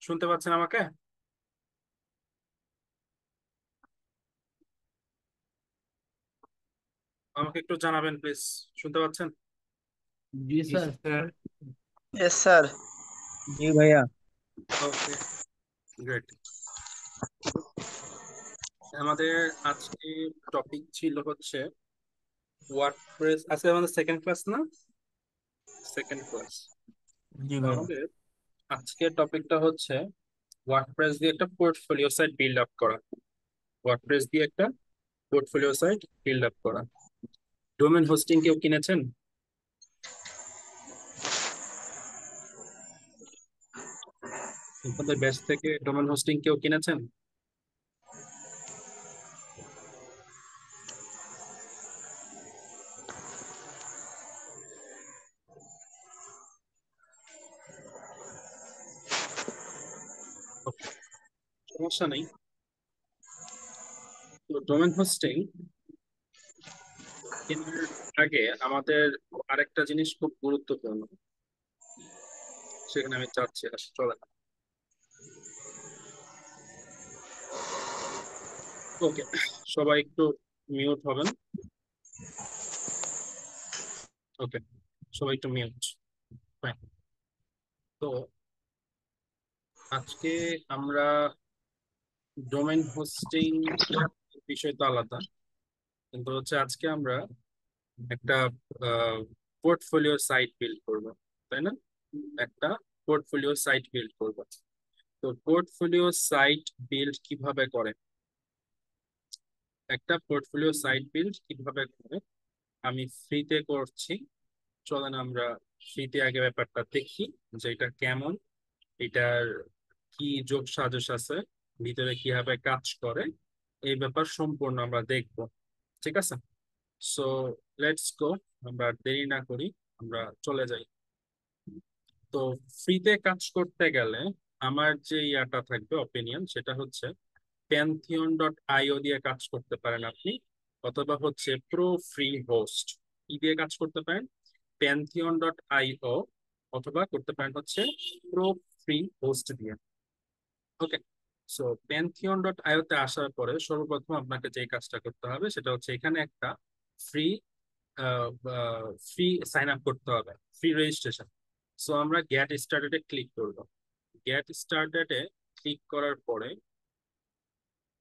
শুনতে পাচ্ছেন আমাকে? আমাকে একটু জানাবেন প্লিজ। শুনতে পাচ্ছেন? जी जी सर। सर। Yes sir. जी भैया। Okay, great. আমাদের আজকে টপিক ছিল হচ্ছে ওয়ার্ডপ্রেস। আজকে আমাদের সেকেন্ড ক্লাস না? Second class. जी भैया। আমাদের আজকের টপিকটা হচ্ছে ওয়ার্ডপ্রেস দিয়ে একটা পোর্টফোলিও সাইট বিল্ড আপ করা। ওয়ার্ডপ্রেস দিয়ে একটা পোর্টফোলিও সাইট বিল্ড আপ করা। ডোমেন হোস্টিং কেউ কিনেছেন? আপনাদের ব্যাচ থেকে ডোমেন হোস্টিং কেউ কিনেছেন? Okay, সমস্যা নেই। তো ডোমেন হোস্টিং কেনার আগে আমাদের আরেকটা জিনিস খুব গুরুত্বপূর্ণ, সেখানে আমি চাচ্ছি চলে। ওকে, সবাই একটু মিউট হবেন। ওকে, সবাই একটু মিউট। ফাইন। তো আজকে আমরা ডোমেন হোস্টিং বিষয় তো আলাদা, কিন্তু হচ্ছে আজকে আমরা একটা পোর্টফোলিও সাইট বিল্ড করব, তাই না? একটা পোর্টফোলিও সাইট বিল্ড করব। তো পোর্টফোলিও সাইট বিল্ড কিভাবে করে, একটা পোর্টফোলিও সাইট বিল্ড কিভাবে করে আমি ফ্রিতে করছি। চলেন আমরা ফ্রিতে আগে ব্যাপারটা দেখি যে এটা কেমন, এটার কি যোগ সাজস আছে, ভিতরে কিভাবে কাজ করে, এই ব্যাপার সম্পূর্ণ আমরা দেখব। ঠিক আছে? সো লেটস গো, আমরা আর দেরি না করি, আমরা চলে যাই। তো ফ্রিতে কাজ করতে গেলে আমার যে ইয়াটা থাকবে অপিনিয়ন, সেটা হচ্ছে pantheon.io দিয়ে কাজ করতে পারেন আপনি, অথবা হচ্ছে প্রো ফ্রি হোস্ট কি দিয়ে কাজ করতে পারেন, pantheon.io, অথবা করতে পারেন হচ্ছে প্রো ফ্রি হোস্ট দিয়ে। ওকে, সো pantheon.io তে আসার পরে সর্বপ্রথম আপনাকে যে কাজটা করতে হবে সেটা হচ্ছে এখানে একটা ফ্রি ফ্রি সাইন আপ করতে হবে, ফ্রি রেজিস্ট্রেশন। সো আমরা গেট স্টার্টেড এ ক্লিক করব। গেট স্টার্টেড এ ক্লিক করার পরে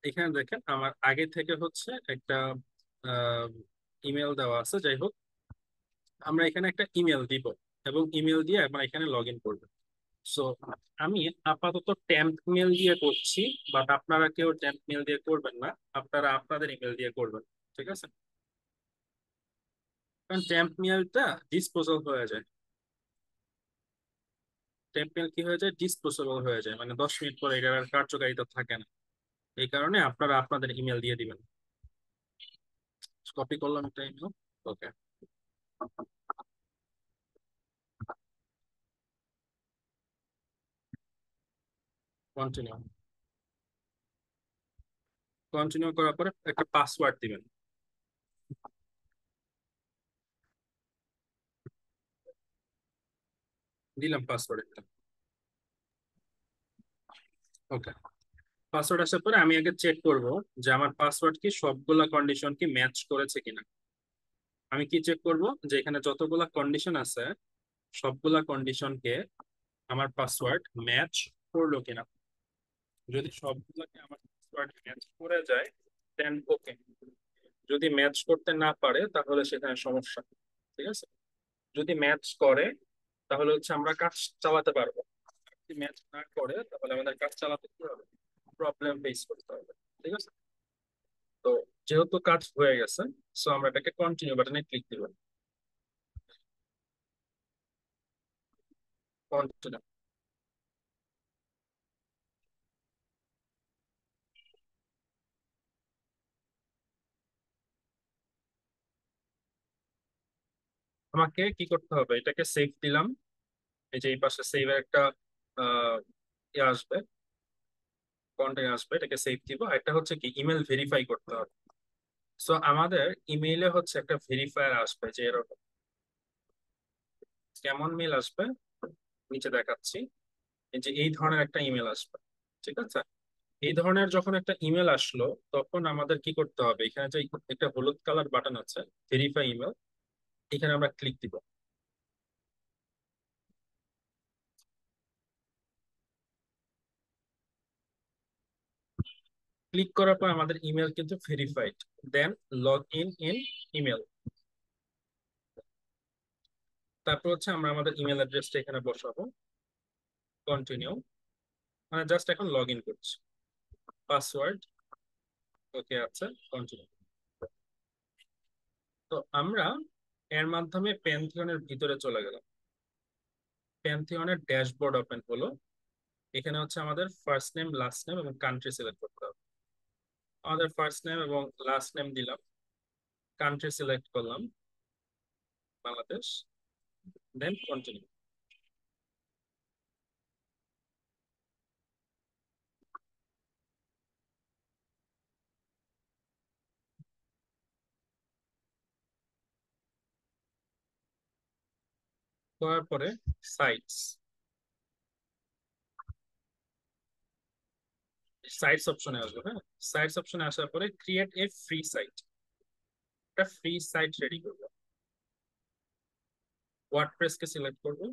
এখানে দেখেন আমার আগে থেকে হচ্ছে একটা ইমেল দেওয়া আছে। যাই হোক, আমরা এখানে একটা ইমেল দিব এবং ইমেল দিয়ে আমরা এখানে লগ ইন করবো। সো আমি আপাতত ট্যাম্প মেল দিয়ে করছি, বাট আপনারা কেউ ট্যাম্প মেল দিয়ে করবেন না, আপনারা আপনাদের ইমেল দিয়ে করবেন। ঠিক আছে? কারণ ট্যাম্প মেলটা ডিসপোজাল হয়ে যায়। ট্যাম্প মেল কি হয়ে যায়, ডিসপোজেবল হয়ে যায়, মানে 10 মিনিট পরে এটার আর কার্যকারিতা থাকে না। এই কারণে আপনারা আপনাদের ইমেল দিয়ে দিবেন। কপি করলাম একটা ইমেল। ওকে, কন্টিনিউ। কন্টিনিউ করার পরে একটা পাসওয়ার্ড দিবেন। দিলাম পাসওয়ার্ড একটা। ওকে, পাসওয়ার্ড আসার পরে আমি আগে চেক করব যে আমার পাসওয়ার্ড কি সবগুলা কন্ডিশন কি ম্যাচ করেছে কিনা। আমি কি চেক করব, যে এখানে যতগুলা কন্ডিশন আছে সবগুলা কন্ডিশনকে আমার পাসওয়ার্ড ম্যাচ করলো কিনা। যদি সবগুলাকে আমার পাসওয়ার্ড ম্যাচ করে যায় দেন ওকে। যদি ম্যাচ করতে না পারে তাহলে সেখানে সমস্যা। ঠিক আছে? যদি ম্যাচ করে তাহলে হচ্ছে আমরা কাজ চালাতে পারবো। যদি ম্যাচ না করে তাহলে আমাদের কাজ চালাতে কি হবে, প্রবলেম ফেস করতে হবে। ঠিক আছে? তো যেহেতু কাজ হয়ে গেছে, সো আমরা এটাকে কন্টিনিউ বাটনে ক্লিক দিব। কন্টিনিউ। আমাকে কি করতে হবে, এটাকে সেভ দিলাম। এই যে এই পাশে সেভের একটা আহ ইয়ে আসবে, কন্টেন্ট আসবে, এটাকে সেভ দিব। আর একটা হচ্ছে কি ইমেল ভেরিফাই করতে হবে। সো আমাদের ইমেইলে হচ্ছে একটা ভেরিফায়ার আসবে, যে এরকম কেমন মেল আসবে নিচে দেখাচ্ছি। এই যে এই ধরনের একটা ইমেল আসবে। ঠিক আছে, এই ধরনের যখন একটা ইমেল আসলো, তখন আমাদের কি করতে হবে, এখানে যে একটা হলুদ কালার বাটন আছে, ভেরিফাই ইমেল, এখানে আমরা ক্লিক দিব। ক্লিক করার পর আমাদের ইমেল কিন্তু verified. Then log in in email. তারপর হচ্ছে আমরা আমাদের ইমেল অ্যাড্রেসটা এখানে বসাবো। কন্টিনিউ, মানে জাস্ট এখন লগ ইন করছি। পাসওয়ার্ড ওকে আছে, কন্টিনিউ। তো আমরা এর মাধ্যমে প্যান্থিয়নের ভিতরে চলে গেলাম। প্যান্থিয়নের ড্যাশবোর্ড ওপেন হলো। এখানে হচ্ছে আমাদের ফার্স্ট নেম, লাস্ট নেম এবং কান্ট্রি সিলেক্ট করতে হবে। আমাদের ফার্স্ট নেম এবং লাস্ট নেম দিলাম, কান্ট্রি সিলেক্ট করলাম বাংলাদেশ, দেন কন্টিনিউ। করার পরে সাইটস, সাইটস অপশনে আসবো। হ্যাঁ, সাইটস অপশনে আসার পরে ক্রিয়েট এ ফ্রি সাইট, একটা ফ্রি সাইট রেডি করবো। ওয়ার্ডপ্রেস কে সিলেক্ট করবো।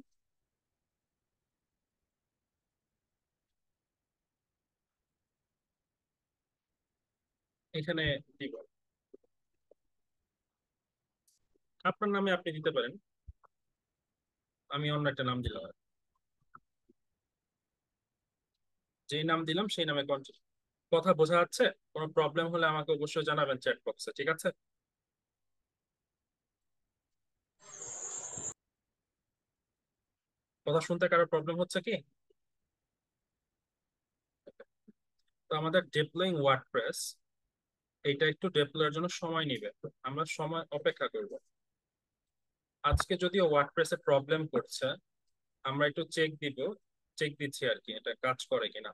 এখানে দিব, আপনার নামে আপনি দিতে পারেন, আমি অন্য একটা নাম দিলাম। যেই নাম দিলাম সেই নামে কন্টিনিউ। কথা বোঝা যাচ্ছে? কোনো প্রবলেম হলে আমাকে অবশ্যই জানাবেন চ্যাট বক্সে, ঠিক আছে? কথা শুনতে কারো প্রবলেম হচ্ছে কি? তো আমাদের ডিপ্লয়িং ওয়ার্ডপ্রেস, এটা একটু ডিপ্লয়ের জন্য সময় নিবে, আমরা সময় অপেক্ষা করব। আজকে যদিও ওয়ার্ডপ্রেসে প্রবলেম করছে, আমরা একটু চেক দিব, চেক দিচ্ছি আর কি, এটা কাজ করে কিনা।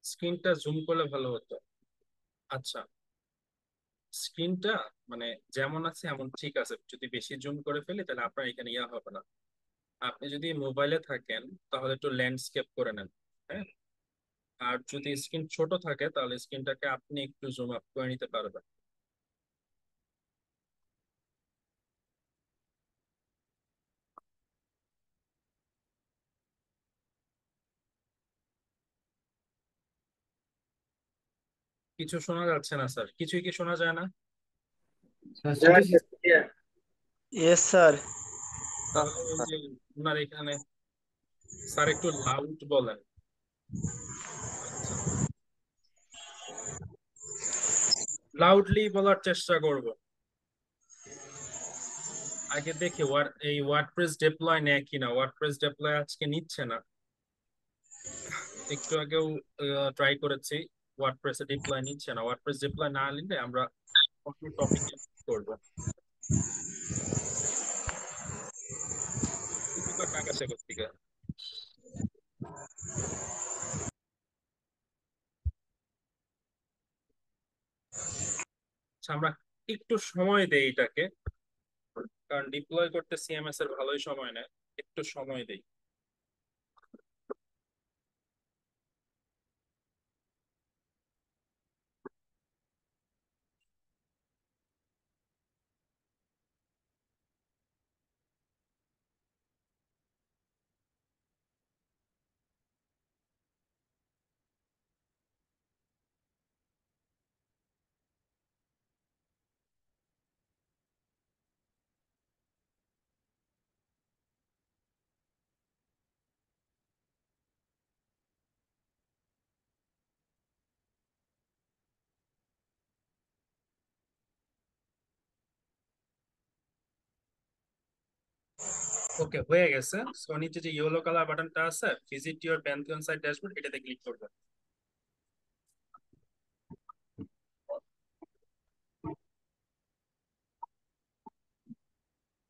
স্ক্রিনটা জুম করলে ভালো হতো। আচ্ছা, স্ক্রিনটা মানে যেমন আছে এমন ঠিক আছে, যদি বেশি জুম করে ফেলি তাহলে আপনার এখানে ইয়া হবে না। আপনি যদি মোবাইলে থাকেন তাহলে একটু ল্যান্ডস্কেপ করে নেন। হ্যাঁ, আর যদি স্ক্রিন ছোট থাকে তাহলে স্ক্রিনটাকে আপনি একটু জুম আপ করে নিতে পারবেন। কিছু শোনা যাচ্ছে না স্যার, কিছুই কি শোনা যায় না? Yes sir. তাহলে ওই যে ওনার এখানে, স্যার একটু লাউড বলেন। আচ্ছা, লাউডলি বলার চেষ্টা করব। আগে দেখি এই ওয়ার্ডপ্রেস ডিপ্লয় নেয় কিনা। ওয়ার্ডপ্রেস ডিপ্লয় আজকে নিচ্ছে না, একটু আগেও ট্রাই করেছি, ওয়ার্ডপ্রেসে ডিপ্লয় নিচ্ছে না। ওয়ার্ডপ্রেস ডিপ্লয় না নিলে আমরা অন্য টপিকে করব। স্পিকার ডাক আসে কোত্থেকে? আচ্ছা, আমরা একটু সময় দেই এটাকে, কারণ ডিপ্লয় করতে সিএমএস এর ভালোই সময় নেয়, একটু সময় দেই। ওকে, হয়ে গেছে। সো নিচে যে ইয়েলো কালার বাটনটা আছে, visit your Pantheon site dashboard, এটাতে ক্লিক করবেন।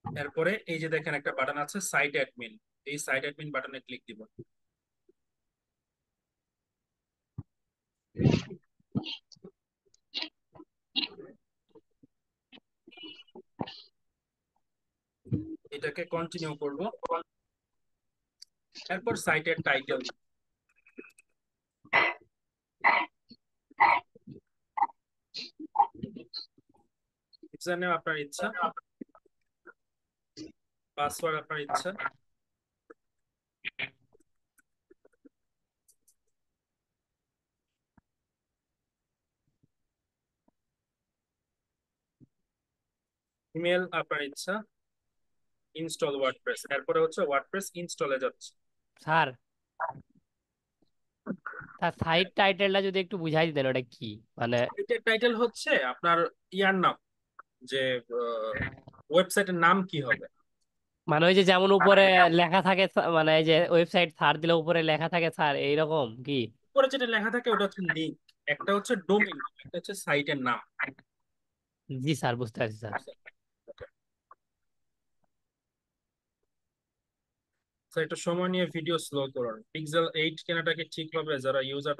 এরপরে এই যে দেখেন একটা বাটন আছে সাইট অ্যাডমিন, এই সাইট অ্যাডমিন বাটনে ক্লিক দিব। এটাকে কন্টিনিউ করব। এরপর সাইটের টাইটেল, ইউজারনেম আপনার ইচ্ছা, পাসওয়ার্ড আপনার ইচ্ছা। ইমেল আপনার ইচ্ছা। ইনস্টল ওয়ার্ডপ্রেস, এরপরে হচ্ছে ওয়ার্ডপ্রেস ইনস্টলে যাচ্ছে। স্যার, তার সাইট টাইটেলটা যদি একটু বুঝাই দিতেন ওটা কি, মানে এটার টাইটেল হচ্ছে আপনার ইয়ার নাম, যে ওয়েবসাইটের নাম কি হবে। মানে ওই যে যেমন উপরে লেখা থাকে মানে এই যে ওয়েবসাইট স্যার দিলে উপরে লেখা থাকে স্যার, এইরকম কি? উপরে যেটা লেখা থাকে ওটা হচ্ছে লিঙ্ক, একটা হচ্ছে ডোমেইন, একটা হচ্ছে সাইটের নাম। জি স্যার, বুঝতে পারছি স্যার। তো একটু সময় নিয়ে ভিডিও স্লো করুন। পিক্সেল 8 কেনাটা কি ঠিক হবে? যারা ইউজার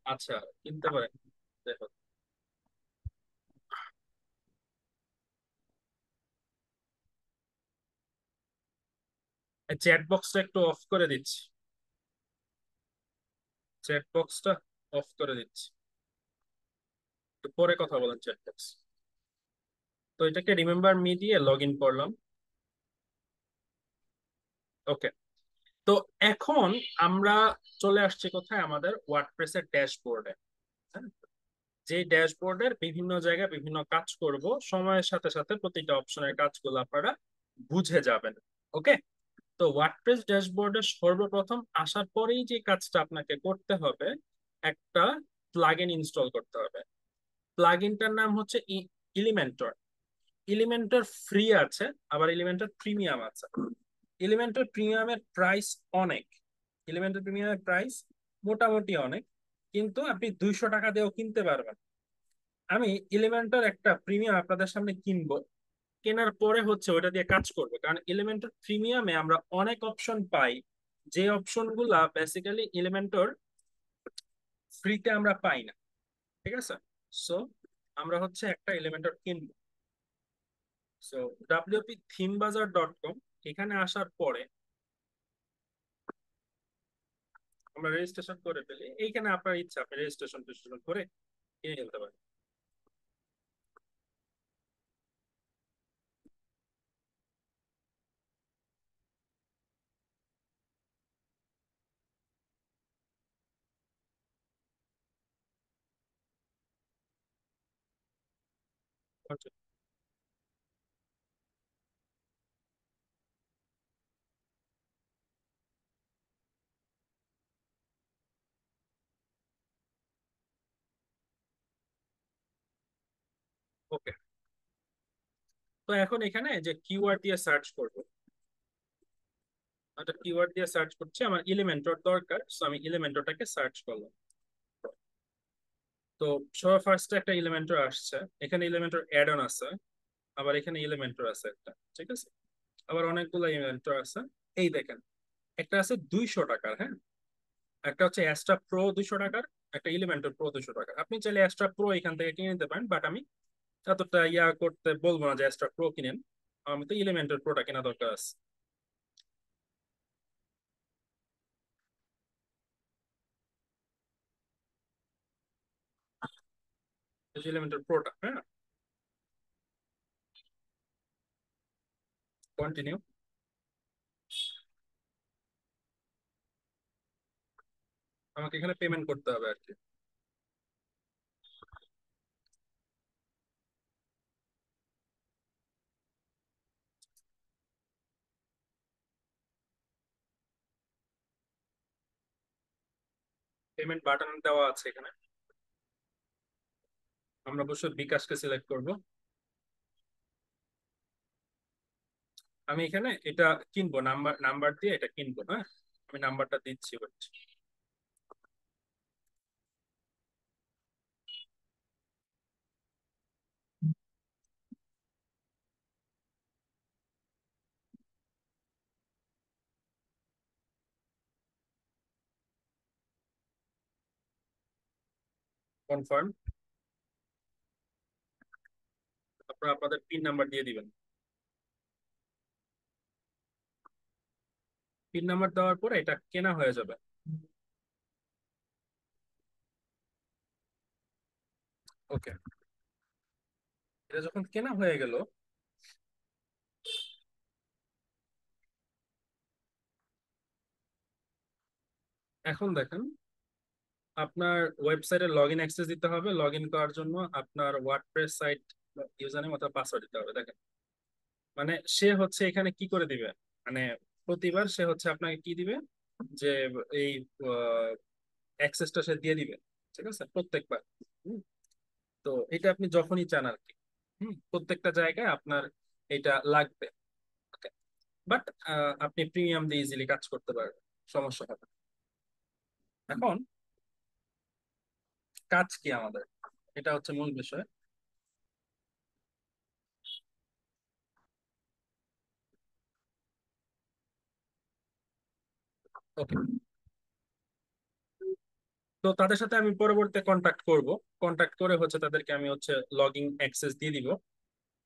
আচ্ছা কিনতে পারে, দেখো। চ্যাট বক্সটা একটু অফ করে দিচ্ছি, চ্যাট বক্সটা অফ করে দিচ্ছি, একটু পরে কথা বলেন চ্যাট বক্স। তো এটাকে রিমেম্বার মি দিয়ে লগ ইন করলাম। ওকে। তো এখন আমরা চলে আসছি কোথায়, আমাদের ওয়ার্ডপ্রেসের ড্যাশবোর্ডে। যে ড্যাশবোর্ডের বিভিন্ন জায়গায় বিভিন্ন কাজ করব, সময়ের সাথে সাথে প্রতিটা অপশনের কাজগুলো আপনারা বুঝে যাবেন। ওকে। তো ওয়ার্ডপ্রেস ড্যাশবোর্ডে সর্বপ্রথম আসার পরেই যে কাজটা আপনাকে করতে হবে, একটা প্লাগইন ইনস্টল করতে হবে। প্লাগইনটার নাম হচ্ছে ইলিমেন্টর। এলিমেন্টর ফ্রি আছে, আবার এলিমেন্টর প্রিমিয়াম আছে। এলিমেন্টর প্রিমিয়ামের প্রাইস অনেক, এলিমেন্টর প্রিমিয়ামের প্রাইস মোটামুটি অনেক, কিন্তু আপনি 200 টাকা দিয়েও কিনতে পারবেন। আমি এলিমেন্টর একটা প্রিমিয়াম আপনাদের সামনে কিনবো, কেনার পরে হচ্ছে ওটা দিয়ে কাজ করবো, কারণ এলিমেন্টর প্রিমিয়ামে আমরা অনেক অপশন পাই, যে অপশন গুলা বেসিক্যালি এলিমেন্টর ফ্রিতে আমরা পাই না। ঠিক আছে। সো আমরা হচ্ছে একটা এলিমেন্টর কিনবো। সো wp-themebazaar.com, এখানে আসার পরে আমরা রেজিস্ট্রেশন করে ফেলি। এইখানে আপনার ইচ্ছা, আপনি রেজিস্ট্রেশন টেজিস্ট্রেশন করে কিনে ফেলতে পারেন। ওকে। তো এখন এখানে যে কিওয়ার্ড দিয়ে সার্চ করব, একটা কিওয়ার্ড দিয়ে সার্চ করছি, আমার এলিমেন্টর দরকার, সো আমি এলিমেন্টরটাকে সার্চ করলাম। তো সবার ফার্স্টে একটা এলিমেন্টর আসছে, এখানে এলিমেন্টর অ্যাড অন আছে, আবার এখানে এলিমেন্টর আছে একটা, ঠিক আছে। আবার অনেকগুলো এলিমেন্টর আছে। এই দেখেন, একটা আছে 200 টাকার, হ্যাঁ, একটা হচ্ছে অ্যাস্ট্রা প্রো 200 টাকার, একটা এলিমেন্টর প্রো 200 টাকার। আপনি চাইলে অ্যাস্ট্রা প্রো এখান থেকে কিনে নিতে পারেন, বাট আমি এতটা ইয়া করতে বলবো না যে অ্যাস্ট্রা প্রো কিনেন, আমি তো এলিমেন্টর প্রোটা কেনা দরকার আছে। এলিমেন্টর প্রোটা, হ্যাঁ। কন্টিনিউ। আমাকে এখানে পেমেন্ট করতে হবে আর কি। পেমেন্ট বাটন দেওয়া আছে এখানে, আমরা অবশ্যই বিকাশকে সিলেক্ট করব। আমি এখানে এটা কিনবো, নাম্বার নাম্বার দিয়ে এটা কিনবো, হ্যাঁ। আমি নাম্বারটা দিচ্ছি, ওয়েট। কনফার্ম। আপনারা আপনাদের পিন নাম্বার দিয়ে দিবেন। পিন নাম্বার দেওয়ার পরে এটা কেনা হয়ে যাবে। ওকে, এটা যখন কেনা হয়ে গেল, এখন দেখেন আপনার ওয়েবসাইটে লগ ইন অ্যাক্সেস দিতে হবে। লগ ইন করার জন্য আপনার ওয়ার্ডপ্রেস সাইট ইউজার নেম অথবা পাসওয়ার্ড দিতে হবে। দেখেন মানে সে হচ্ছে এখানে কি করে দিবে, মানে প্রতিবার সে হচ্ছে আপনাকে কি দিবে, যে এই অ্যাক্সেসটা সে দিয়ে দিবে, ঠিক আছে, প্রত্যেকবার। হুম, তো এটা আপনি যখনই চান আর কি, প্রত্যেকটা জায়গায় আপনার এটা লাগবে। বাট আপনি প্রিমিয়াম দিয়ে ইজিলি কাজ করতে পারবেন, সমস্যা হবে না। এখন কাজ কি আমাদের, এটা হচ্ছে মূল বিষয়। ওকে, তো তাদের সাথে আমি পরবর্তীতে কন্ট্যাক্ট করব। কন্ট্যাক্ট করে হচ্ছে তাদেরকে আমি হচ্ছে লগইন অ্যাক্সেস দিয়ে দিব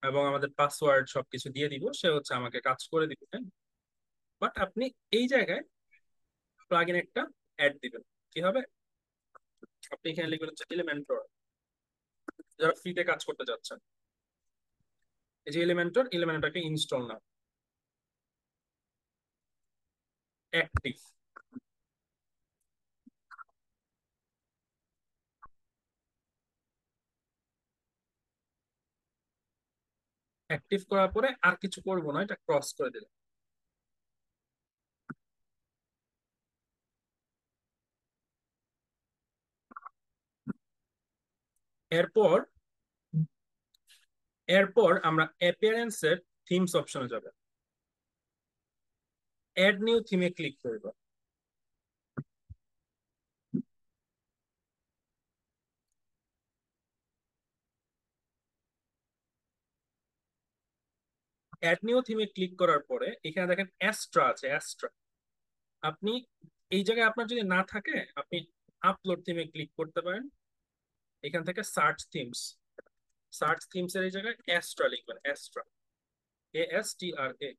এবং আমাদের পাসওয়ার্ড সবকিছু দিয়ে দিব, সে হচ্ছে আমাকে কাজ করে দিবে। বাট আপনি এই জায়গায় প্লাগইন একটা অ্যাড দিবেন। কি হবে, আপনি এখানে লিখবেন হচ্ছে এলিমেন্টর, যারা ফ্রিতে কাজ করতে যাচ্ছেন। এই যে এলিমেন্টরটাকে ইনস্টল নাও। অ্যাক্টিভ, অ্যাক্টিভ করার পরে আর কিছু করবো না, এটা ক্রস করে দিলাম। এরপর এরপর আমরা অ্যাপিয়ারেন্স এর থিমস অপশনে যাব। অ্যাড নিউ থিমে ক্লিক করব। অ্যাড নিউ থিমে ক্লিক করার পরে এখানে দেখেন অ্যাস্ট্রা আছে, অ্যাস্ট্রা। আপনি এই জায়গায় আপনার যদি না থাকে, আপনি আপলোড থিমে ক্লিক করতে পারেন। এখান থেকে সার্চ থিমস এর এই জায়গায় অ্যাস্ট্রা লিখবেন, অ্যাস্ট্রা, ASTRA।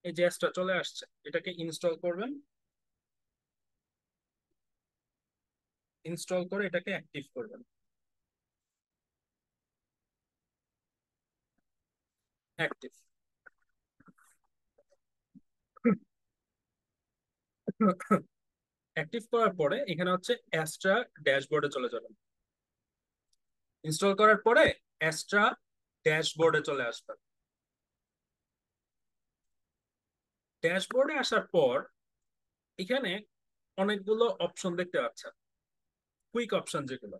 এই যে অ্যাস্ট্রা চলে আসছে, এটাকে ইনস্টল করবেন। ইনস্টল করে এটাকে অ্যাক্টিভ করবেন। অ্যাক্টিভ, অ্যাক্টিভ করার পরে এখানে হচ্ছে অ্যাস্ট্রা ড্যাশবোর্ডে চলে যাবেন। ইনস্টল করার পরে অ্যাস্ট্রা ড্যাশবোর্ডে চলে আসবেন। ড্যাশবোর্ডে আসার পর এখানে অনেকগুলো অপশন দেখতে পাচ্ছেন, কুইক অপশন যেগুলো,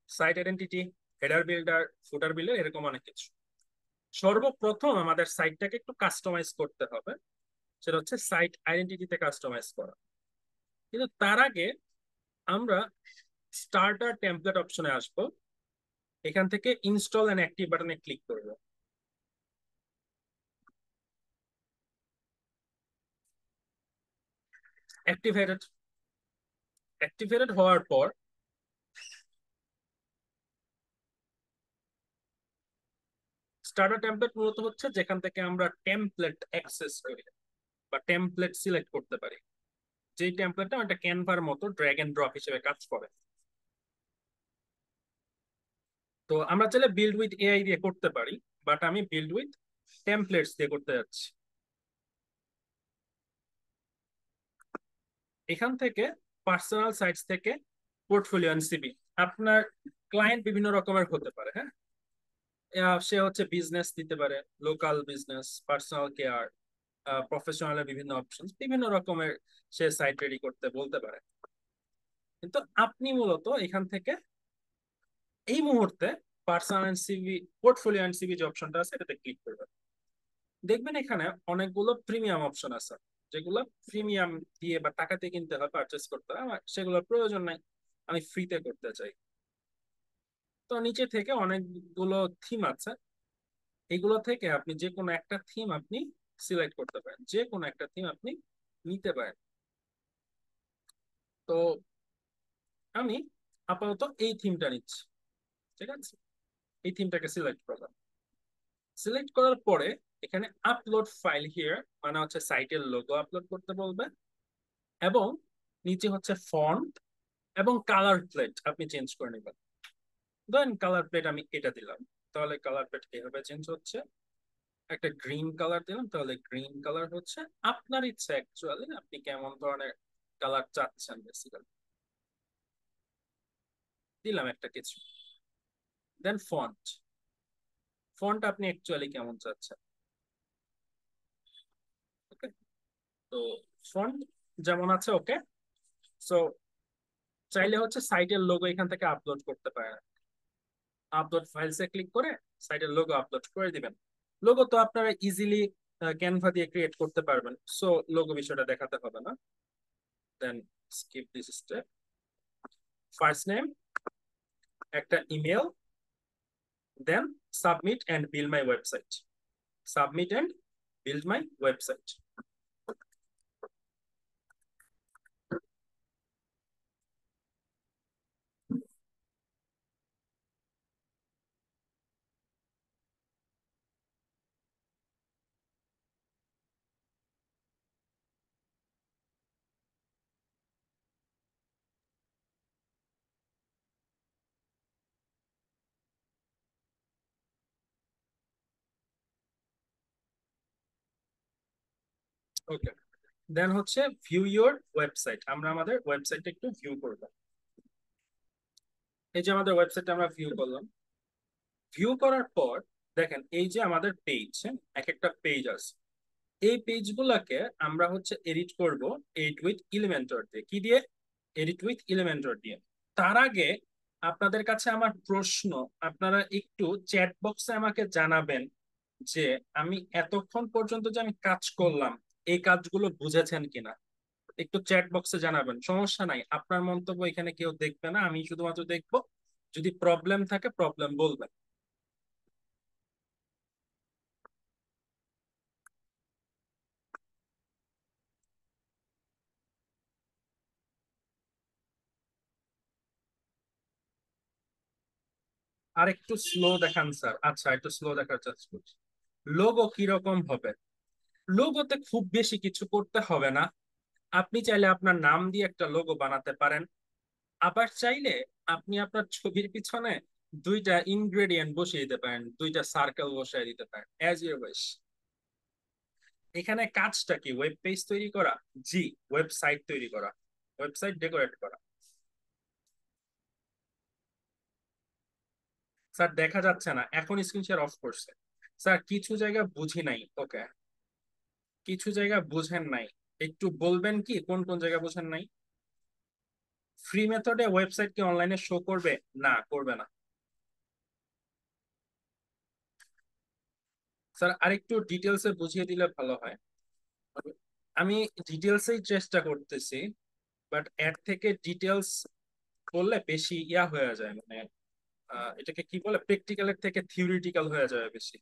site identity, header builder, footer builder, এরকম অনেক কিছু। সর্বপ্রথম আমাদের সাইটটাকে একটু কাস্টমাইজ করতে হবে, সেটা হচ্ছে সাইট আইডেন্টিটিতে কাস্টমাইজ করা। কিন্তু তার আগে আমরা স্টার্টার টেমপ্লেট অপশনে আসব। এখান থেকে ইনস্টল এন্ড অ্যাক্টিভ বাটনে ক্লিক করব। অ্যাক্টিভেটেড, অ্যাক্টিভেটেড হওয়ার পর স্টার্টার টেমপ্লেট মূলত হচ্ছে যেখান থেকে আমরা টেমপ্লেট অ্যাক্সেস করি বা টেমপ্লেট সিলেক্ট করতে পারি। যেই টেমপ্লেটটা একটা ক্যানভার মতো ড্র্যাগ এন্ড ড্রপ হিসেবে কাজ করে। তো আমরা চাইলে বিল্ড উইথ এআই দিয়ে করতে পারি, বাট আমি বিল্ড উইথ টেমপ্লেটস দিয়ে করতে যাচ্ছি। এখান থেকে পার্সোনাল সাইটস থেকে পোর্টফোলিও এন্ড সিভি, আপনার ক্লায়েন্ট বিভিন্ন রকমের হতে পারে। হ্যাঁ, সে হচ্ছে বিজনেস দিতে পারে, লোকাল বিজনেস, পার্সোনাল কেয়ার, প্রফেশনালের বিভিন্ন অপশন, বিভিন্ন রকমের সে সাইট রেডি করতে বলতে পারে। কিন্তু আপনি মূলত এখান থেকে এই মুহূর্তে personal and CV, portfolio and CV যে অপশনটা আছে এটাতে ক্লিক করবেন। দেখবেন এখানে অনেকগুলো প্রিমিয়াম অপশন আছে, যেগুলো প্রিমিয়াম দিয়ে বা টাকা দিয়ে কিনতে হয়, পারচেস করতে হয়। আমার সেগুলোর প্রয়োজন নাই, আমি ফ্রিতে করতে চাই। তো নিচে থেকে অনেকগুলো থিম আছে, এগুলো থেকে আপনি যে কোনো একটা থিম আপনি সিলেক্ট করতে পারেন, যে কোনো একটা থিম আপনি নিতে পারেন। তো আমি আপাতত এই থিমটা নিচ্ছি, ঠিক আছে? এই থিমটাকে সিলেক্ট করলাম। সিলেক্ট করার পরে এখানে আপলোড ফাইল হিয়ার, মানে হচ্ছে সাইটের লোগো আপলোড করতে বলবে, এবং নিচে হচ্ছে ফন্ট এবং কালার প্লেট আপনি চেঞ্জ করে নেবেন। দেন কালার প্লেট আমি এটা দিলাম, তাহলে কালার প্লেট এভাবে চেঞ্জ হচ্ছে। একটা গ্রিন কালার দিলাম, তাহলে গ্রিন কালার হচ্ছে। আপনার ইচ্ছা অ্যাকচুয়ালি আপনি কেমন ধরনের কালার চাচ্ছেন বেসিক্যালি। দিলাম একটা কিছু। দেন ফন্ট, ফন্ট আপনি অ্যাকচুয়ালি কেমন চাচ্ছেন। ওকে, তো ফন্ট যেমন আছে ওকে। সো চাইলে হচ্ছে সাইটের লোগো এখান থেকে আপলোড করতে পারেন। আপলোড ফাইলসে ক্লিক করে সাইটের লোগো আপলোড করে দিবেন। লোগো তো আপনারা ইজিলি ক্যানভা দিয়ে ক্রিয়েট করতে পারবেন, সো লোগো বিষয়টা দেখাতে হবে না। Then skip this step. First name, একটা email, then submit and build my website. Submit and build my website. Okay, then হচ্ছে ভিউ ইউর ওয়েবসাইট। আমরা আমাদের ওয়েবসাইটটা একটু ভিউ করব। এই যে আমাদের ওয়েবসাইট আমরা ভিউ করলাম। ভিউ করার পর দেখেন এই যে আমাদের পেজ, এক একটা পেজ আছে। এই পেজ গুলাকে আমরা হচ্ছে এডিট করব এডিট উইথ এলিমেন্টর দিয়ে। কি দিয়ে? এডিট উইথ এলিমেন্টর দিয়ে। তার আগে আপনাদের কাছে আমার প্রশ্ন, আপনারা একটু চ্যাট বক্সে আমাকে জানাবেন যে আমি এতক্ষণ পর্যন্ত যে আমি কাজ করলাম এই কাজগুলো বুঝেছেন কিনা। একটু চ্যাট বক্সে জানাবেন, সমস্যা নাই, আপনার মন্তব্য এখানে কেউ দেখবে না, আমি শুধুমাত্র দেখবো। যদি প্রবলেম থাকে প্রবলেম বলবেন। আর একটু স্লো দেখান স্যার। আচ্ছা, একটু স্লো দেখার চেষ্টা করছি। লোগো কিরকম হবে? লোগোতে খুব বেশি কিছু করতে হবে না। আপনি চাইলে আপনার নাম দিয়ে একটা লোগো বানাতে পারেন। আবার চাইলে আপনি আপনার ছবির পিছনে দুইটা ইনগ্রেডিয়েন্ট বসিয়ে দিতে পারেন, দুইটা সার্কেল বসিয়ে দিতে পারেন, অ্যাজ ইউর উইশ। এখানে কাজটা কি? ওয়েব পেজ তৈরি করা? জি, ওয়েবসাইট তৈরি করা, ওয়েবসাইট ডেকোরেট করা। স্যার দেখা যাচ্ছে না, এখন স্ক্রিন শেয়ার অফ করছে। স্যার কিছু জায়গা বুঝি নাই। ওকে, কিছু জায়গা বুঝেন নাই, একটু বলবেন কি কোন কোন জায়গা বুঝেন নাই? ফ্রি মেথডে ওয়েবসাইট কি অনলাইনে শো করবে? না, করবে না। স্যার আরেকটু ডিটেলসে বুঝিয়ে দিলে ভালো হয়। আমি ডিটেলসেই চেষ্টা করতেছি, বাট এর থেকে ডিটেলস বললে বেশি ইয়া হয়ে যায়, মানে এটাকে কি বলে, প্র্যাকটিক্যালের থেকে থিওরিটিক্যাল হয়ে যাবে বেশি।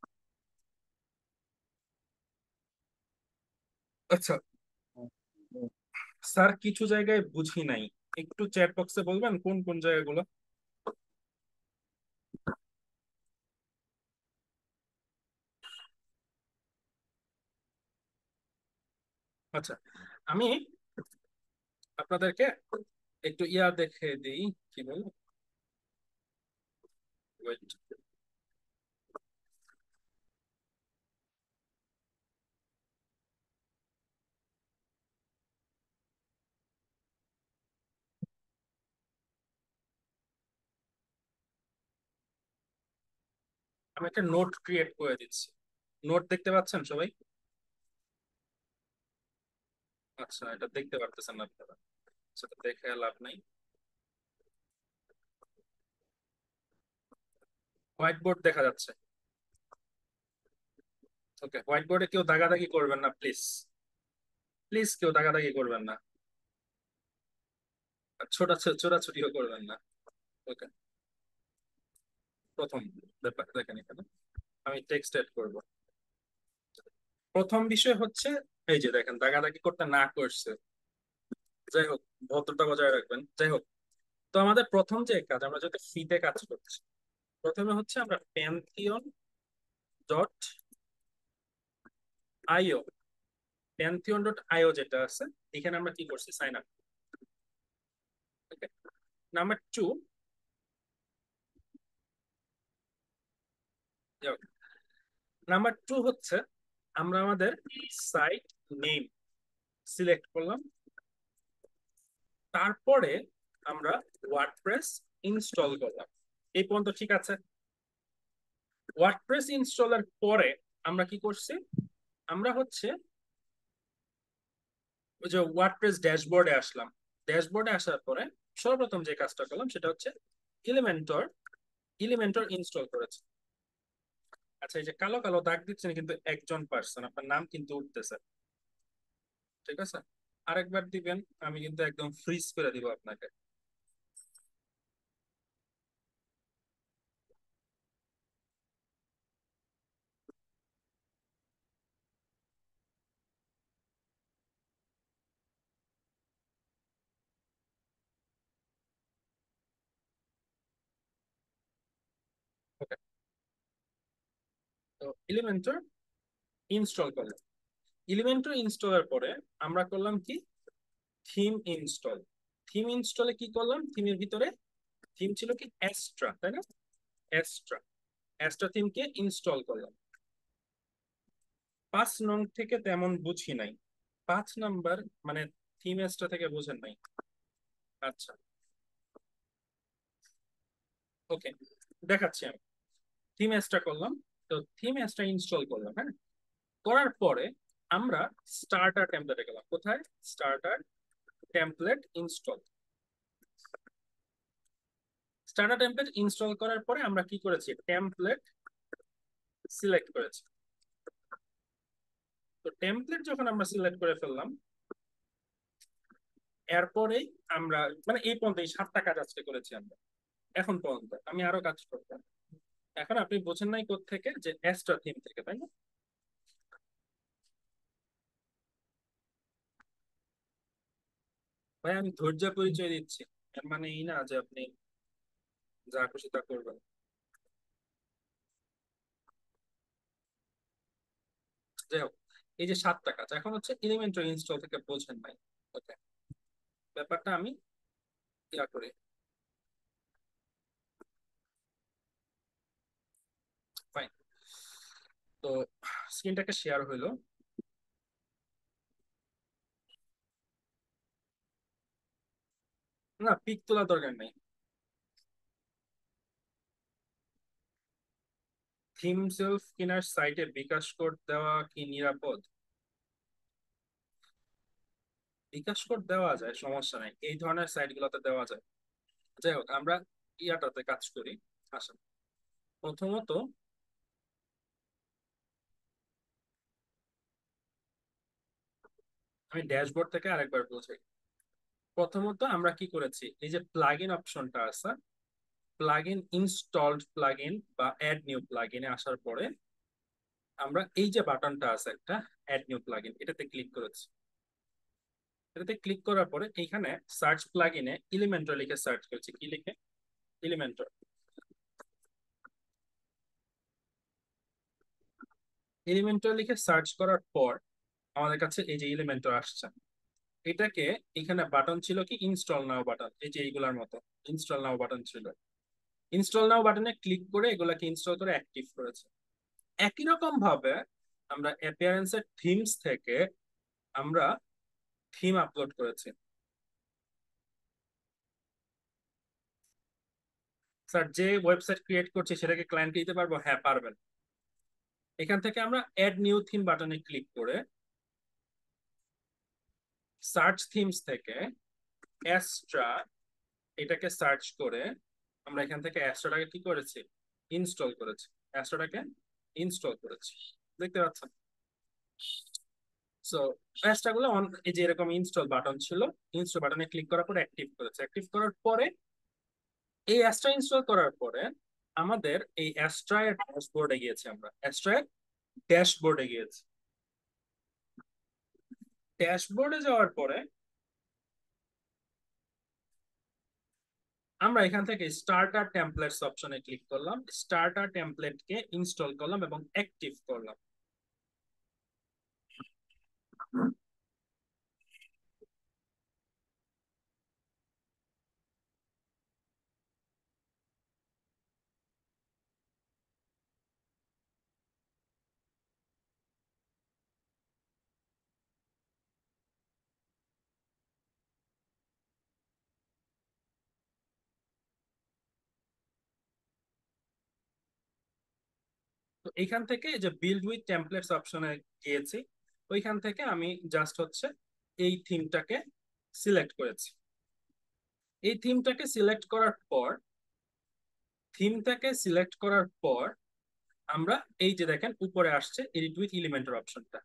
আচ্ছা স্যার, কিছু জায়গায় বুঝি নাই, একটু চ্যাট বক্সে বলবেন কোন কোন জায়গাগুলো। আচ্ছা, আমি আপনাদেরকে একটু ইয়া দেখে দিই, কি বল, ওয়েট। আমি একটা নোট ক্রিয়েট করে দিচ্ছি। নোট দেখতে পাচ্ছেন সবাই? আচ্ছা, এটা দেখতে পারতেছেন না আপনারা? সেটা দেখে লাভ নাই। হোয়াইট বোর্ড দেখা যাচ্ছে? ওকে, হোয়াইট বোর্ডে কেউ দাগাদাগি করবেন না প্লিজ। প্লিজ কেউ দাগাদাগি করবেন না, আর ছোটাছুটিও করবেন না। ওকে, প্রথম ব্যাপার দেখেন এখানে আমি টেক্সট এড করব। প্রথম বিষয় হচ্ছে এই যে দেখেন দাগাদাগি করতে না করছে। যাই হোক, ভদ্রতা বজায় রাখবেন। যাই হোক, তো আমাদের প্রথম যে কাজ, আমরা যেহেতু ফ্রিতে কাজ করছি, প্রথমে হচ্ছে আমরা pantheon.io, pantheon.io যেটা আছে, এখানে আমরা কি করছি, সাইন আপ। নাম্বার টু, হচ্ছে আমরা আমাদের সাইট নেম সিলেক্ট করলাম, তারপরে আমরা ওয়ার্ডপ্রেস ইনস্টল করলাম। এই পর্যন্ত ঠিক আছে। ওয়ার্ডপ্রেস ইনস্টলের পরে আমরা কি করছি, আমরা হচ্ছে ওই যে ওয়ার্ডপ্রেস ড্যাশবোর্ডে আসলাম। ড্যাশবোর্ডে আসার পরে সর্বপ্রথম যে কাজটা করলাম সেটা হচ্ছে এলিমেন্টর ইনস্টল করেছে। আচ্ছা, এই যে কালো কালো দাগ দিচ্ছেন কিন্তু একজন পার্সন, আপনার নাম কিন্তু উঠতেছে, ঠিক আছে? আরেকবার দিবেন, আমি কিন্তু একদম ফ্রিজ করে দিব আপনাকে। ওকে, তো এলিমেন্টর ইনস্টল করলাম। এলিমেন্টর ইনস্টলের পরে আমরা করলাম কি, থিম ইনস্টল। থিম ইনস্টলে কি করলাম, থিমের ভিতরে থিম ছিল কি অ্যাস্ট্রা, তাই না? অ্যাস্ট্রা অ্যাস্ট্রা থিমকে ইনস্টল করলাম। 5 নং থেকে তেমন বুঝি নাই। 5 নাম্বার মানে থিম অ্যাস্ট্রা থেকে বুঝেন নাই? আচ্ছা, ওকে, দেখাচ্ছি আমি। থিম অ্যাস্ট্রা করলাম, তো থিম অ্যাস্ট্রা ইনস্টল করলাম, হ্যাঁ। করার পরে আমরা স্টার্টার টেমপ্লেটে গেলাম। কোথায়? Starter template install. Starter template install করার পরে আমরা কি করেছি, টেমপ্লেট সিলেক্ট করেছি। তো টেমপ্লেট যখন আমরা সিলেক্ট করে ফেললাম, এরপরেই আমরা মানে এই পর্যন্ত এই 7টা কাজ আজকে করেছি আমরা। এখন পর্যন্ত আমি আরো কাজ করবো। এখন আপনি বোঝেন নাই কোত্থেকে, যে অ্যাস্ট্রা থিম থেকে, তাই না? ভাই আমি ধৈর্য পরিচয় দিচ্ছি, এর মানে এই না যে আপনি যা খুশি তা করবেন। যাই হোক, এই যে 7টা কাজ, এখন হচ্ছে এলিমেন্টর ইনস্টল থেকে বোঝেন নাই। ওকে, ব্যাপারটা আমি ইয়া করি, ফাইন। তো স্ক্রিনটাকে শেয়ার হইলো। না, পিক তোলা দরকার নেই। থিম সেলফ কেনার সাইটে বিকাশ কোড দেওয়া কি নিরাপদ? বিকাশ কোড দেওয়া যায়, সমস্যা নাই, এই ধরনের সাইট গুলোতে দেওয়া যায়। যাই হোক, আমরা ইয়াটাতে কাজ করি। আসেন, প্রথমত আমি ড্যাশবোর্ড থেকে আরেকবার বোঝাই। প্রথমত আমরা কি করেছি, এই যে প্লাগ ইন অপশনটা আছে, plug in installed plug in বা অ্যাড নিউ প্লাগ ইনে আসার পরে আমরা এই যে বাটনটা আছে একটা, অ্যাড নিউ প্লাগ ইন, এটাতে ক্লিক করেছি। এটাতে ক্লিক করার পরে এইখানে সার্চ প্লাগ ইনে এলিমেন্টর লিখে সার্চ করেছি। কি লিখে? এলিমেন্টর। এলিমেন্টর লিখে সার্চ করার পর আমাদের কাছে এই যে এলিমেন্টর আসছে। এটাকে, এখানে বাটন ছিল কি ইনস্টল নাও বাটন, এই যে এইগুলার মতো ইনস্টল নাও বাটন ছিল। ইনস্টল নাও বাটনে ক্লিক করে এগুলাকে ইনস্টল করে অ্যাক্টিভ করেছে। একই রকম ভাবে আমরা অ্যাপিয়ারেন্সের থিমস থেকে আমরা থিম আপলোড করেছি। স্যার, যে ওয়েবসাইট ক্রিয়েট করছে সেটাকে ক্লায়েন্ট দিতে পারবো? হ্যাঁ, পারবেন। এখান থেকে আমরা অ্যাড নিউ থিম বাটনে ক্লিক করে সার্চ থিমস থেকে অ্যাস্ট্রা এটাকে সার্চ করে আমরা এখান থেকে অ্যাস্ট্রাটাকে কি করেছি, ইনস্টল করেছি। অ্যাস্ট্রাটাকে ইনস্টল করেছি, দেখতে পাচ্ছেন? সো অ্যাস্ট্রা গুলো এই যে এরকম ইনস্টল বাটন ছিল, ইনস্টল বাটনে ক্লিক করার পরে অ্যাক্টিভ করেছে। অ্যাক্টিভ করার পরে এই অ্যাস্ট্রা ইনস্টল করার পরে আমাদের এই অ্যাস্ট্রা এর ড্যাশবোর্ডে গিয়েছি। আমরা অ্যাস্ট্রা এর ড্যাশবোর্ডে গিয়েছি। ড্যাশবোর্ডে যাওয়ার পরে আমরা এখান থেকে স্টার্টার টেমপ্লেটস অপশনে ক্লিক করলাম, স্টার্টার টেমপ্লেটকে ইনস্টল করলাম এবং অ্যাক্টিভ করলাম। তো এখান থেকে যে বিল্ড উইথ টেমপ্লেটস অপশনে গিয়েছি, ওইখান থেকে আমি জাস্ট হচ্ছে এই থিমটাকে সিলেক্ট করেছি। এই থিমটাকে সিলেক্ট করার পর আমরা এই যে দেখেন উপরে আসছে এডিট উইথ এলিমেন্টের অপশনটা,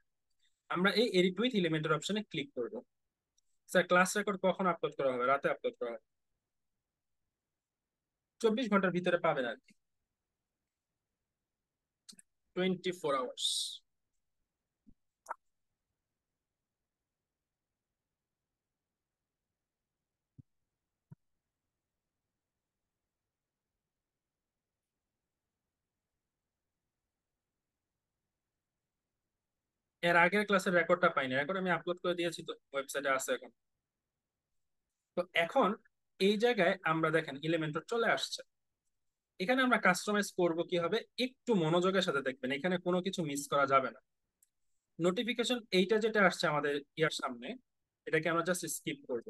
আমরা এই এডিট উইথ এলিমেন্টের অপশনে ক্লিক করব। স্যার ক্লাস রেকর্ড কখন আপলোড করা হবে? রাতে আপলোড করা হবে, 24 ঘন্টার ভিতরে পাবেন আর কি, 24 hours। এর আগের ক্লাসের রেকর্ডটা পাইনি, রেকর্ড আমি আপলোড করে দিয়েছি, তো ওয়েবসাইটে আছে এখন। তো এখন এই জায়গায় আমরা দেখেন এলিমেন্টর চলে আসছে। এখানে আমরা কাস্টমাইজ করব কি হবে, একটু মনোযোগের সাথে দেখবেন, এখানে কোনো কিছু মিস করা যাবে না। নোটিফিকেশন এইটা যেটা আসছে আমাদের ইয়ার সামনে, এটাকে আমরা জাস্ট স্কিপ করব।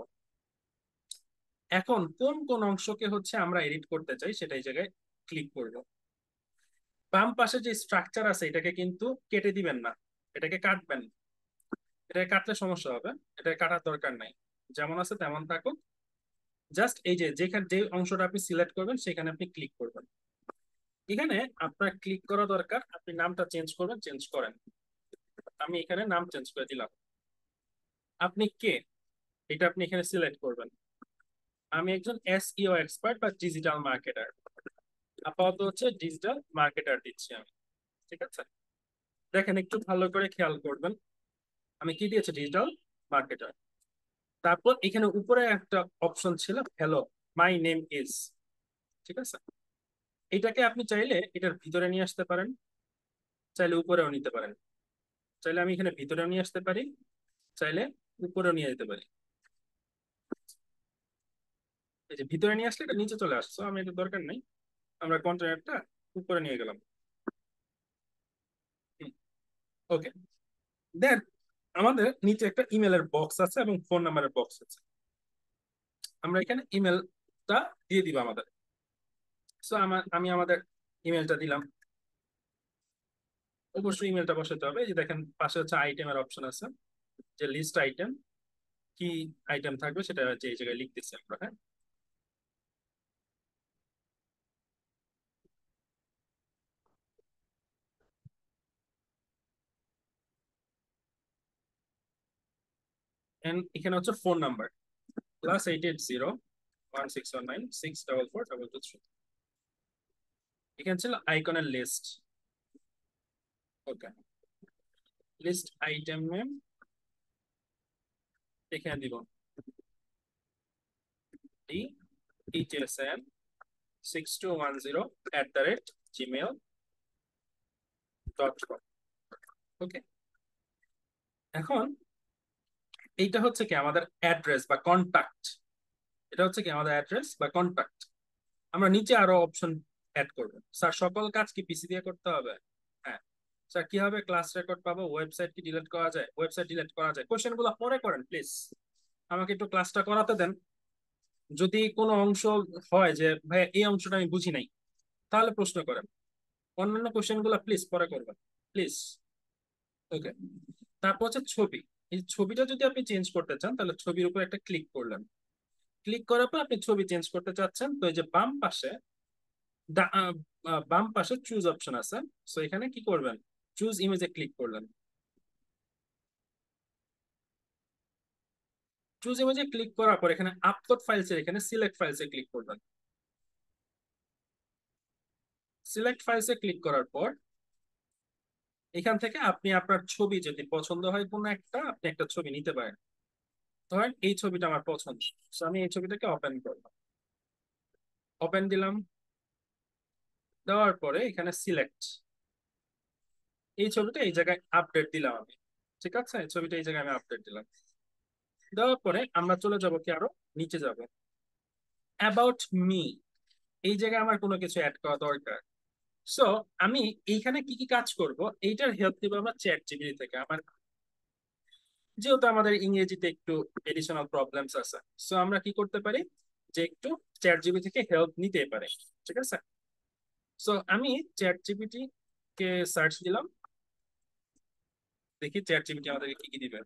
এখন কোন কোন অংশকে হচ্ছে আমরা এডিট করতে চাই সেটা এই জায়গায় ক্লিক করব। বাম পাশে যে স্ট্রাকচার আছে এটাকে কিন্তু কেটে দিবেন না, এটাকে কাটবেন। এটাকে কাটলে সমস্যা হবে, এটাকে কাটার দরকার নাই, যেমন আছে তেমন থাকুক। জাস্ট এই যে যেখানে যে অংশটা আপনি সিলেক্ট করবেন সেখানে আপনি ক্লিক করবেন। এখানে আপনার ক্লিক করা দরকার, আপনি নামটা চেঞ্জ করবেন, চেঞ্জ করেন। আমি এখানে নাম চেঞ্জ করে দিলাম। আপনি কে এটা আপনি এখানে সিলেক্ট করবেন। আমি একজন এসইও এক্সপার্ট বা ডিজিটাল মার্কেটার, আপাতত হচ্ছে ডিজিটাল মার্কেটার দিচ্ছি আমি, ঠিক আছে? দেখেন একটু ভালো করে খেয়াল করবেন, আমি কি দিয়েছি? Digital marketer. তারপর এখানে উপরে একটা অপশন ছিল হ্যালো মাই নেম ইজ, ঠিক আছে? এটাকে আপনি চাইলে এটার ভিতরে নিয়ে আসতে পারেন, চাইলে উপরেও নিতে পারেন। চাইলে আমি এখানে ভিতরেও নিয়ে আসতে পারি, চাইলে উপরেও নিয়ে যেতে পারি। এই যে ভিতরে নিয়ে আসলে এটা নিচে চলে আসছে, আমি এটা দরকার নাই, আমরা কন্টেনারটা উপরে নিয়ে গেলাম। ওকে, দেন আমাদের নিচে একটা ইমেলের বক্স আছে এবং ফোন নাম্বারের বক্স আছে, আমরা এখানে ইমেলটা দিয়ে দিব আমাদের। সো আমি আমাদের ইমেলটা দিলাম। অবশ্যই ইমেলটা বসাতে হবে। এই যে দেখেন পাশে হচ্ছে আইটেমের অপশন আছে, যে লিস্ট আইটেম, কি আইটেম থাকবে সেটা হচ্ছে এই জায়গায় লিখতেছি আমরা। হ্যাঁ, এখানে হচ্ছে ফোন নাম্বার +880 1619 644 223। এখানে ছিল আইকনের লিস্ট। ওকে, লিস্ট আইটেম নেম এখানে দিব DHSN6210@gmail.com। ওকে, এখন এইটা হচ্ছে কি আমাদের অ্যাড্রেস বা কন্টাক্ট, এটা হচ্ছে কি আমাদের অ্যাড্রেস বা কন্টাক্ট। আমরা নিচে আরো অপশন অ্যাড করব। স্যার সকল কাজ কি পিসি দিয়ে করতে হবে? হ্যাঁ। স্যার কিভাবে ক্লাস রেকর্ড পাবো? ওয়েবসাইট কি ডিলিট করা যায়? ওয়েবসাইট ডিলিট করা যায়। কোশ্চেন গুলো পরে করেন প্লিজ, আমাকে একটু ক্লাসটা করাতে দেন। যদি কোনো অংশ হয় যে ভাই এই অংশটা আমি বুঝি নাই, তাহলে প্রশ্ন করেন। অন্যান্য কোশ্চেন গুলো প্লিজ পরে করবেন, প্লিজ। ওকে, তারপর হচ্ছে ছবি। এই ছবিটা যদি আপনি চেঞ্জ করতে চান তাহলে ছবির উপর একটা ক্লিক করলেন। ক্লিক করার পর আপনি ছবি চেঞ্জ করতে চাচ্ছেন, তো এই যে বাম পাশে চুজ অপশন আছে, সো এখানে কি করবেন? চুজ ইমেজে ক্লিক করলেন। চুজ ইমেজে ক্লিক করার পর এখানে আপলোড ফাইলস এর এখানে সিলেক্ট ফাইলস এ ক্লিক করবেন। সিলেক্ট ফাইলস এ ক্লিক করার পর এখান থেকে আপনি আপনার ছবি যদি পছন্দ হয় কোনো একটা, আপনি একটা ছবি নিতে পারেন। ধরেন এই ছবিটা আমার পছন্দ, তো আমি এই ছবিটাকে ওপেন করব। ওপেন দিলাম, দেওয়ার পরে এখানে সিলেক্ট, এই ছবিটা এই জায়গায় আপডেট দিলাম আমি। ঠিক আছে, এই ছবিটা এই জায়গায় আমি আপডেট দিলাম। দেওয়ার পরে আমরা চলে যাব কি আরো নিচে যাব, অ্যাবাউট মি, এই জায়গায় আমার কোনো কিছু অ্যাড করা দরকার। সো আমি এইখানে কি কি কাজ করব, এইটার হেল্প নিব আমরা চ্যাট জিপিটি থেকে। আমার যেহেতু আমাদের ইংরেজিতে একটু এডিশনাল প্রবলেমস আছে, সো আমরা কি করতে পারি যে একটু চ্যাট জিপিটি থেকে হেল্প নিতে পারি। ঠিক আছে, সো আমি চ্যাট জিপিটি কে সার্চ দিলাম, দেখি চ্যাট জিপিটি আমাদেরকে কি কি দিবে।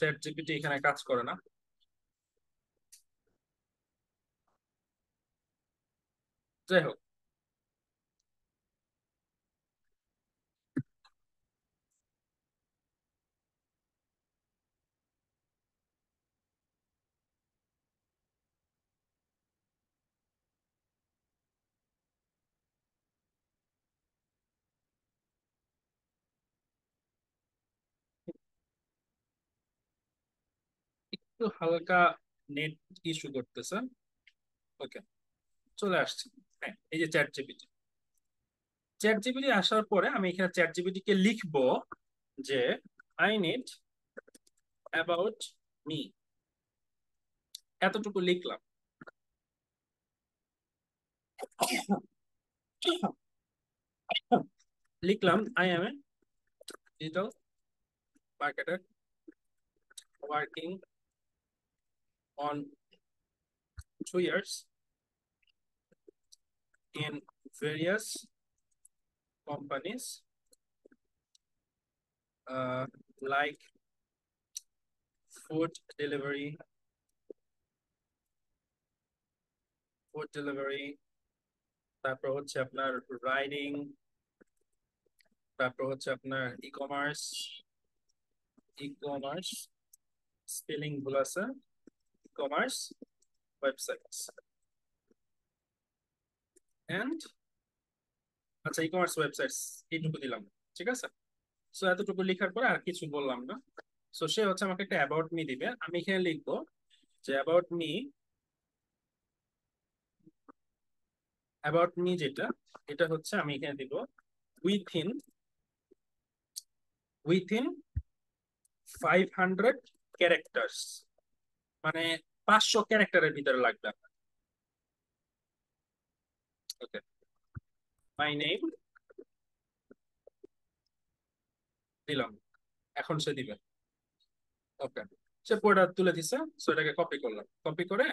চ্যাট জিপিটি এখানে কাজ করে না। যাই হোক, একটু হালকা নেট ইস্যু করতেছে। ওকে, চলে আসছে। হ্যাঁ, এই যে চ্যাট জিপিটি, চ্যাট জিপিটি আসার পরে আমি এখানে চ্যাট জিপিটি কে লিখবো যে আই নিড অ্যাবাউট মি, এতটুকু লিখলাম। লিখলাম I M A digital marketer working on 2 years in various companies, like food delivery, তারপর হচ্ছে আপনার রাইডিং, তারপর হচ্ছে আপনার ই কমার্স স্পেলিং ভুল আছে, ই-কমার্স ওয়েবসাইটস এন্ড, আচ্ছা ই-কমার্স ওয়েবসাইটস, এইটুকু দিলাম। ঠিক আছে, সো এতটুকু লেখার পরে আর কিছু বললাম না। সো সে হচ্ছে আমাকে একটা অ্যাবাউট মি দিবে, আমি এখানে লিখবো যে অ্যাবাউট মি যেটা, এটা হচ্ছে আমি এখানে দিব উইথিন উইথিন 500 ক্যারেক্টার্স, মানে 500 ক্যারেক্টারের ভিতরে লাগবে। ওকে, মাই নেম দিলাম, এখন সে দিবে। ওকে, সে পুরোটা তুলে দিছে, সো এটাকে কপি করলাম, কপি করে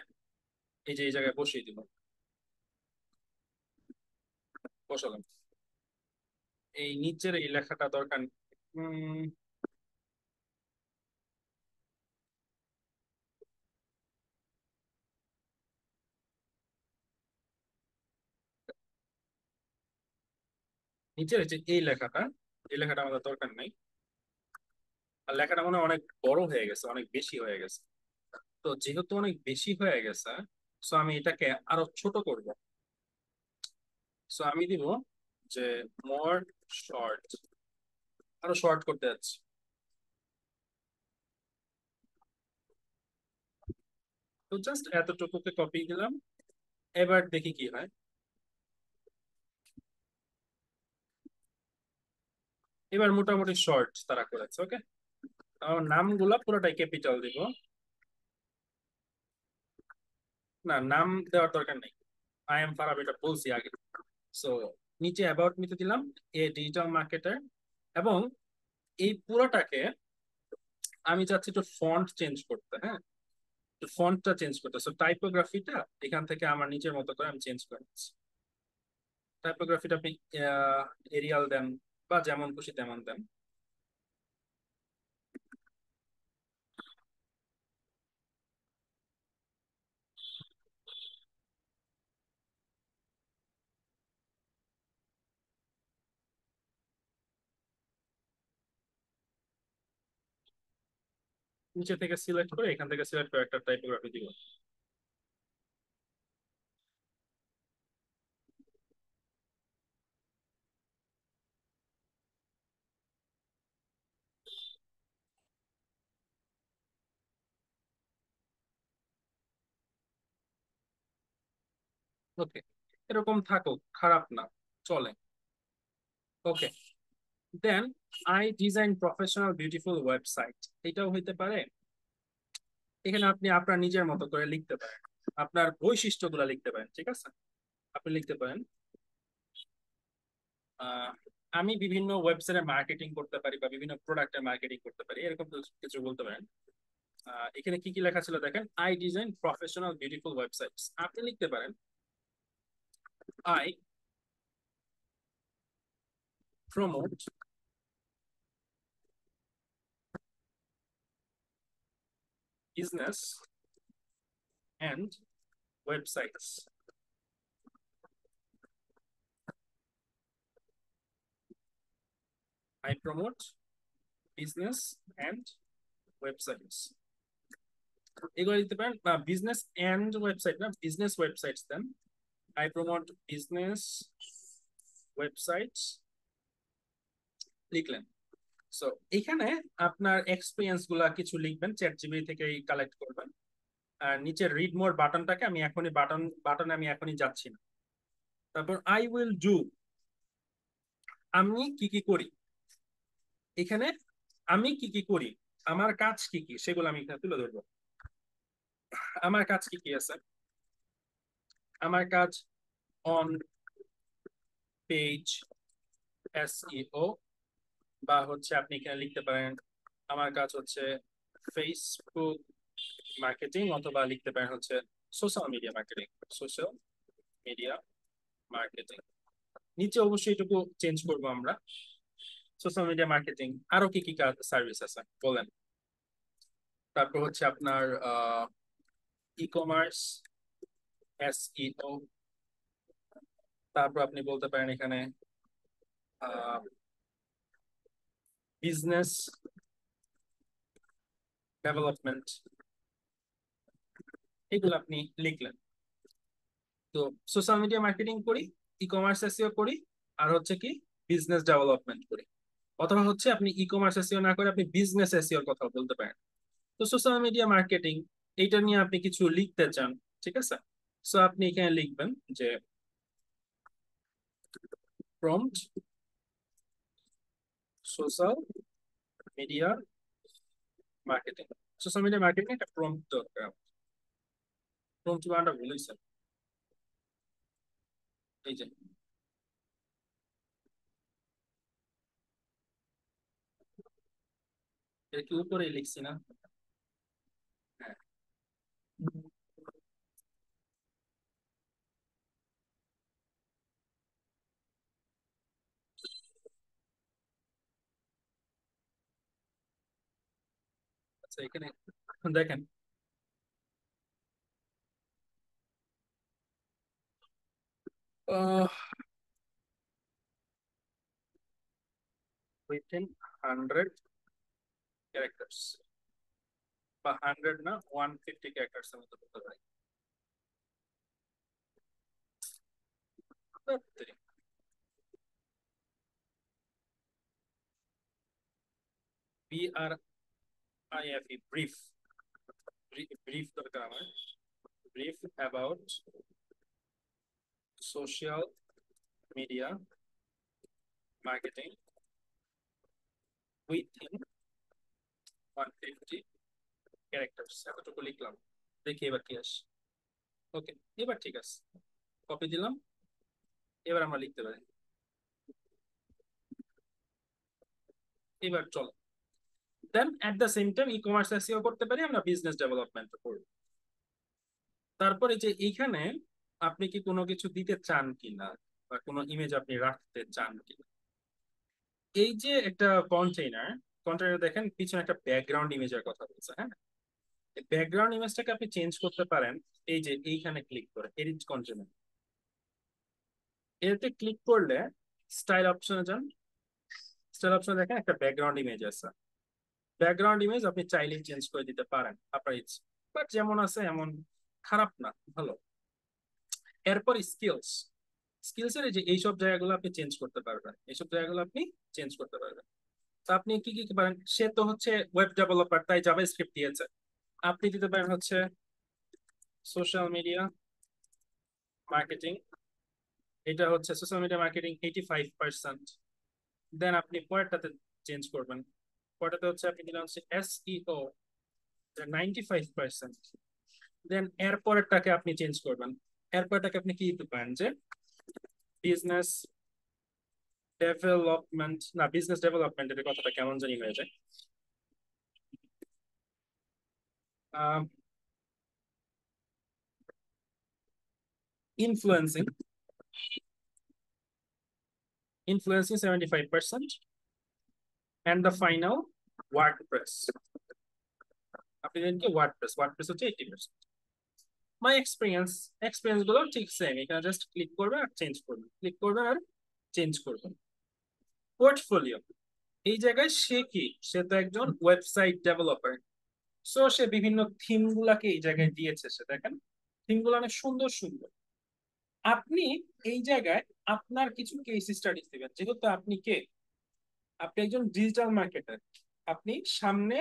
এই যে এই জায়গায় বসিয়ে দিব, বসালাম। এই নিচের এই লেখাটা দরকার নেই। উম, নিচের এই যে এই লেখাটা আমাদের দরকার নাই। আর লেখাটা মনে হয় অনেক বড় হয়ে গেছে, অনেক বেশি হয়ে গেছে। তো যেহেতু অনেক বেশি হয়ে গেছে, সো আমি এটাকে আরো ছোট করব। সো আমি দিব যে মোর শর্ট, আরো শর্ট করতে যাচ্ছি। তো জাস্ট এতটুকুকে কপি দিলাম, এবার দেখি কি হয়। এবার মোটামুটি শর্ট তারা করেছে। ওকে, আমার নামগুলা পুরোটাই ক্যাপিটাল দিব, না নাম দেওয়ার দরকার নেই, আই এম ফারাব এটা বলছি আগে। সো নিচে অ্যাবাউট মিতে দিলাম এ ডিজিটাল মার্কেটার, এবং এই পুরোটাকে আমি চাচ্ছি একটু ফন্ট চেঞ্জ করতে। হ্যাঁ, একটু ফন্টটা চেঞ্জ করতে, সো টাইপোগ্রাফিটা এখান থেকে আমার নিচের মতো করে আমি চেঞ্জ করে নিচ্ছি। টাইপোগ্রাফিটা আপনি এরিয়াল দেন বা যেমন খুশি তেমন দেন। নিচে থেকে সিলেক্ট করে এখান থেকে সিলেক্ট করে একটা টাইপোগ্রাফি দিব। ওকে, এরকম থাকুক, খারাপ না, চলে। Okay, then I design professional beautiful website, এটাও হইতে পারে। এখানে আপনি আপনার নিজের মতো করে লিখতে পারেন, আপনার বৈশিষ্ট্যগুলো লিখতে পারেন, ঠিক আছে? আপনি লিখতে পারেন আহ, আমি বিভিন্ন ওয়েবসাইটে মার্কেটিং করতে পারি বা বিভিন্ন প্রোডাক্টের মার্কেটিং করতে পারি, এরকম কিছু বলতে পারেন। এখানে কি কি লেখা ছিল দেখেন, I design professional beautiful websites. আপনি লিখতে পারেন I promote business and websites. I promote business and websites. এগুলো লিখতে পারেন, বিজনেস এন্ড ওয়েবসাইট না, বিজনেস ওয়েবসাইটস দেন। আই প্রমোট বিজনেস ওয়েবসাইটস লিখলেন। সো এখানে আপনার এক্সপিরিয়েন্স গুলা কিছু লিখবেন, চ্যাট জিপিটি থেকে কালেক্ট করবেন। আর নিচে রিড মোর বাটনটাকে আমি এখনই বাটনে আমি এখনই যাচ্ছি না। তারপর আই উইল ডু, আমি কি কি করি, এখানে আমি কি কি করি, আমার কাজ কি কি, সেগুলো আমি এখানে তুলে ধরবো। আমার কাজ কি কি আছে, আমার কাজ অন পেজ এসইও, বা হচ্ছে আপনি এখানে লিখতে পারেন আমার কাজ হচ্ছে ফেসবুক মার্কেটিং, অথবা লিখতে পারেন হচ্ছে social media marketing, social media marketing. নিচে অবশ্যই এটুকু চেঞ্জ করবো আমরা, সোশ্যাল মিডিয়া মার্কেটিং। আরো কি কি কাজ সার্ভিস আছে বলেন। তারপর হচ্ছে আপনার ই কমার্স এসইও। তারপর আপনি বলতে পারেন এখানে বিজনেস ডেভেলপমেন্ট, এগুলো আপনি লিখলেন। তো সোশ্যাল মিডিয়া মার্কেটিং করি, ই কমার্স এসইও করি, আর হচ্ছে কি বিজনেস ডেভেলপমেন্ট করি। অথবা হচ্ছে আপনি ই কমার্স এসইও না করে আপনি বিজনেস এসইওর কথা বলতে পারেন। তো সোশ্যাল মিডিয়া মার্কেটিং এইটা নিয়ে আপনি কিছু লিখতে চান, ঠিক আছে? সো আপনি এখানে লিখবেন যে prompt social media marketing. Social media marketing একটা প্রম্পট দরকার। প্রম্পট বানানটা ভুলেছেন, এই যে এটা কি উপরেই লিখছি না? হ্যাঁ, আচ্ছা এখানে দেখেন উইথিন 100 ক্যারেক্টার্স, বা 100 না 150 ক্যারেক্টার্স এর মতো বলতে পারি। BRIF, ব্রিফ, ব্রিফ দরকার আমার। Brief about social media marketing within 150 characters, এতটুকু লিখলাম। দেখি এবার কি আসে। ওকে, এবার ঠিক আছে, কপি দিলাম। এবার আমরা লিখতে পারি। এবার চলো, then at the same time ecommerce SEO করতে পারি, আমরা বিজনেস ডেভেলপমেন্ট করব। তারপরে যে এইখানে আপনি কি কোনো কিছু দিতে চান কিনা, বা কোনো ইমেজ আপনি রাখতে চান কিনা। এই যে একটা কন্টেইনার, কন্টেইনার দেখেন পিছনে একটা ব্যাকগ্রাউন্ড ইমেজের কথা বলছে, হ্যাঁ? এই ব্যাকগ্রাউন্ড ইমেজটাকে আপনি চেঞ্জ করতে পারেন, এই যে এইখানে ক্লিক করে এডিট কন্টেইনার, এতে ক্লিক করলে স্টাইল অপশনে যান। স্টাইল অপশনে দেখেন একটা ব্যাকগ্রাউন্ড ইমেজ আছে। ব্যাকগ্রাউন্ড ইমেজ আপনি চাইলেই চেঞ্জ করে দিতে পারেন আপনার ইচ্ছে, বাট যেমন আছে এমন, খারাপ না, ভালো। এরপর স্কিলস, স্কিলস এর এই যে এইসব জায়গাগুলো আপনি চেঞ্জ করতে পারবেন, এইসব জায়গাগুলো আপনি চেঞ্জ করতে পারবেন। তো আপনি কি কি পারেন, সে তো হচ্ছে ওয়েব ডেভেলপার, তাই জাভাস্ক্রিপ্ট দিয়েছে। আপনি দিতে পারেন হচ্ছে সোশ্যাল মিডিয়া মার্কেটিং, এটা হচ্ছে সোশ্যাল মিডিয়া মার্কেটিং 85%। দেন আপনি পরেরটাতে চেঞ্জ করবেন, পরেরটাতে হচ্ছে আপনি দিলেন হচ্ছে SEO 95%। দেন এর পরেরটাকে আপনি চেঞ্জ করবেন, এরপরটাকে আপনি কি দিতে পারেন যে বিজনেস ডেভেলপমেন্ট, না বিজনেস ডেভেলপমেন্টের কথাটা কেমন জানি হয়ে যায়, influencing, influencing 75%, and the final WordPress. আপনি জানেন কি ওয়ার্ডপ্রেস, ওয়ার্ডপ্রেস হচ্ছে 80%। মাই এক্সপিরিয়েন্স গুলো ঠিক সেম, এখানে জাস্ট ক্লিক করবেন আর চেঞ্জ করবেন, ক্লিক করবেন আর চেঞ্জ করবেন। পোর্টফোলিও, এই জায়গায় সে কি, সে তো একজন ওয়েবসাইট ডেভেলপার, সো সে বিভিন্ন থিম গুলাকে এই জায়গায় দিয়েছে, সে দেখেন থিম গুলো অনেক সুন্দর সুন্দর। আপনি এই জায়গায় আপনার কিছু কেস স্টাডিজ দিবেন, যেহেতু আপনি কে, আপনি একজন ডিজিটাল মার্কেটার। আপনি সামনে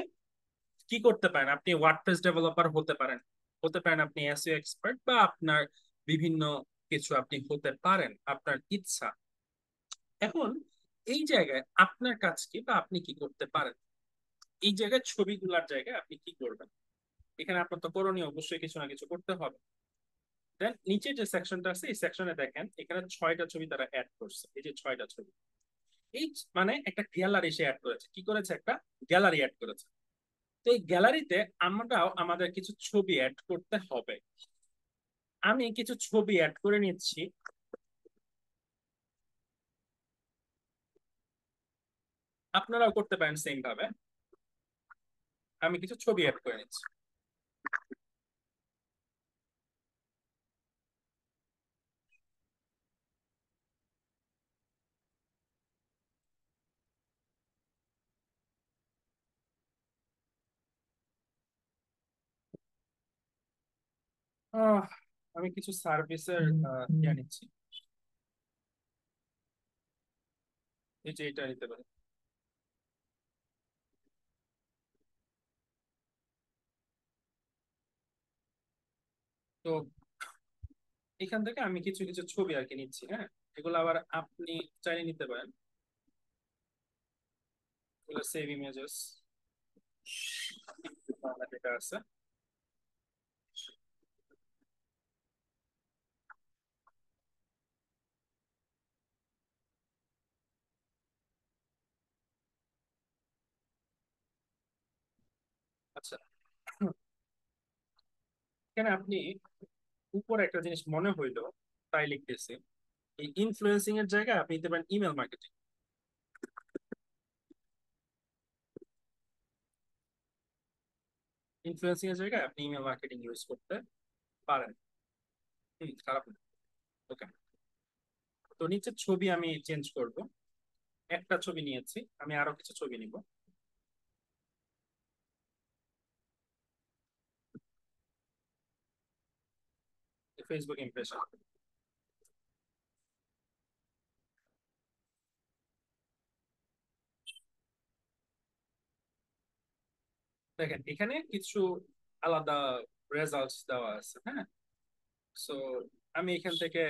কি করতে পারেন, আপনি ওয়ার্ডপ্রেস ডেভেলপার হতে পারেন, হতে পারেন আপনি এসইও এক্সপার্ট, বা আপনার বিভিন্ন কিছু আপনি হতে পারেন, আপনার ইচ্ছা। এখন এই জায়গায় আপনার কাজ কি, বা আপনি কি করতে পারেন, এই জায়গায় ছবিগুলার জায়গায় আপনি কি করবেন। এখানে আপনার তো করণীয় অবশ্যই কিছু না কিছু করতে হবে। দেন নিচে যে সেকশনটা আছে, এই সেকশনে দেখেন এখানে 6টা ছবি তারা অ্যাড করছে, এই যে 6টা ছবি, এই মানে একটা গ্যালারি সে অ্যাড করেছে, কি করেছে, একটা গ্যালারি অ্যাড করেছে। তো এই গ্যালারিতে আমরাও আমাদের কিছু ছবি অ্যাড করতে হবে। আমি কিছু ছবি অ্যাড করে নিচ্ছি, আপনারাও করতে পারেন সেম ভাবে। আমি কিছু ছবি অ্যাড করে নিচ্ছি। আহ, আমি কিছু সার্ভিসের ইয়ে নিচ্ছি, এই যে এটা নিতে পারি। তো এখান থেকে আমি কিছু কিছু ছবি আর কি নিচ্ছি, হ্যাঁ, এগুলো আবার আপনি চাইলে নিতে পারেন, এগুলো সেভ ইমেজেস এটা আছে। আচ্ছা, এখানে আপনি উপরে একটা জিনিস মনে হইলো তাই লিখতেছি, এই ইনফ্লুয়েন্সিং এর জায়গায় আপনি দিতে পারেন ইমেল মার্কেটিং। ইনফ্লুয়েন্সিং এর জায়গায় আপনি ইমেল মার্কেটিং ইউজ করতে পারেন। খারাপ না। ওকে, তো নিচের ছবি আমি চেঞ্জ করব, একটা ছবি নিয়েছি, আমি আরো কিছু ছবি নিব। ফেসবুক ইমপ্রেশন, দেখেন এখানে কিছু আলাদা রেজাল্টস দেওয়া আছে, হ্যাঁ। সো আমি এখান থেকে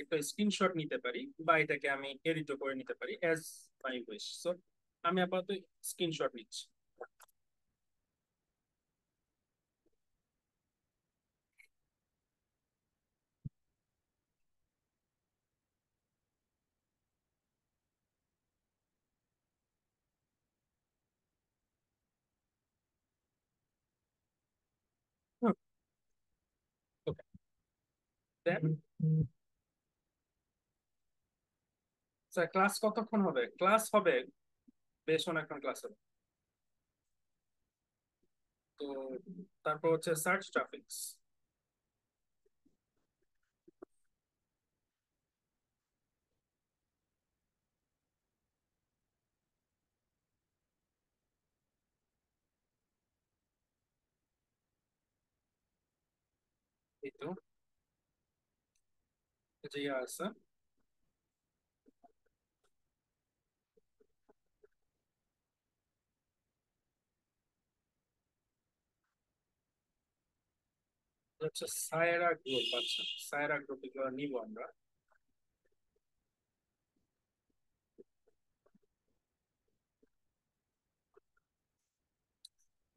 একটা স্ক্রিনশট নিতে পারি, বা এটাকে আমি এডিটও করে নিতে পারি অ্যাজ মাই উইশ। সো আমি আপাতত স্ক্রিনশট নিচ্ছি। ওকে, দেন স্যার ক্লাস কতক্ষণ হবে, ক্লাস হবে বেশ অনেকক্ষণ ক্লাস হবে। তো তারপর হচ্ছে সার্চ ট্রাফিক্স, এই তো এই যে ইয়ে আছে। হচ্ছে সায়রা গ্রুপ। আচ্ছা, সায়রা গ্রুপ এগুলো নিব আমরা।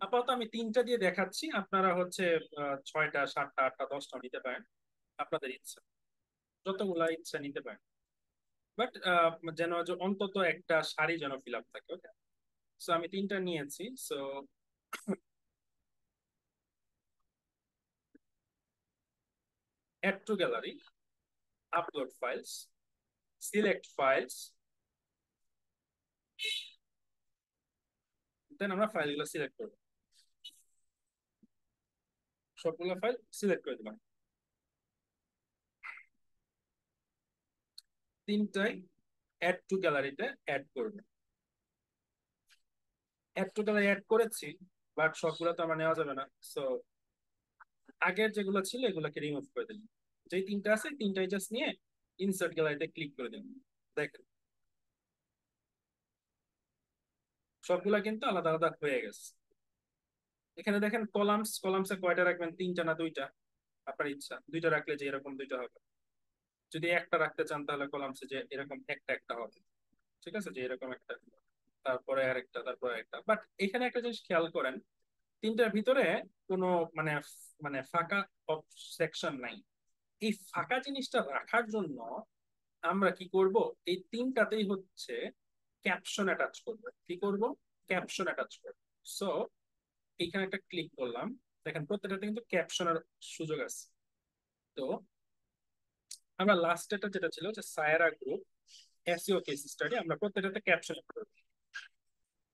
আপাতত আমি 3টা দিয়ে দেখাচ্ছি, আপনারা হচ্ছে 6টা 7টা 8টা 10টা নিতে পারেন, আপনাদের ইচ্ছা, যতগুলা ইচ্ছা নিতে পারেন। বাট যেন যে অন্তত একটা শাড়ি যেন ফিল আপ থাকে। ওকে, সো আমি 3টা নিয়েছি। So add to gallery, upload files, select files, then আমরা ফাইলগুলো সিলেক্ট করবো, সবগুলো ফাইল সিলেক্ট করে দিলাম। 3টাই অ্যাড টু গ্যালারিতে অ্যাড করবো। অ্যাড টু গ্যালারি অ্যাড করেছি, বাট সবগুলো তো আমার নেওয়া যাবে না। সো আগের যেগুলো ছিল এগুলোকে রিমুভ করে দিলাম। যেই 3টা আছে 3টাই জাস্ট নিয়ে ইনসার্ট গ্যালারিতে ক্লিক করে দিলাম। দেখেন সবগুলা কিন্তু আলাদা আলাদা হয়ে গেছে। এখানে দেখেন কলামস, কলামসে কয়টা রাখবেন, 3টা না 2টা, আপনার ইচ্ছা। 2টা রাখলে যে এরকম 2টা হবে, যদি একটা রাখতে চান তাহলে কলামসে যে এরকম একটা একটা হবে। ঠিক আছে, যে এরকম একটা, তারপরে আরেকটা, তারপরে একটা। বাট এখানে একটা জিনিস খেয়াল করেন, 3টার ভিতরে কোনো মানে মানে ফাঁকা সেকশন নাই। এই ফাঁকা জিনিসটা রাখার জন্য আমরা কি করব, এই 3টাতেই হচ্ছে ক্যাপশন অ্যাটাচ করব। কি করব, ক্যাপশন অ্যাটাচ করব। সো এখানে একটা ক্লিক করলাম, দেখেন প্রত্যেকটাতে কিন্তু ক্যাপশনের সুযোগ আছে। তো আমরা লাস্টেরটা যেটা ছিল যে Saira group SEO case study, আমরা প্রত্যেকটাতে ক্যাপশন করব।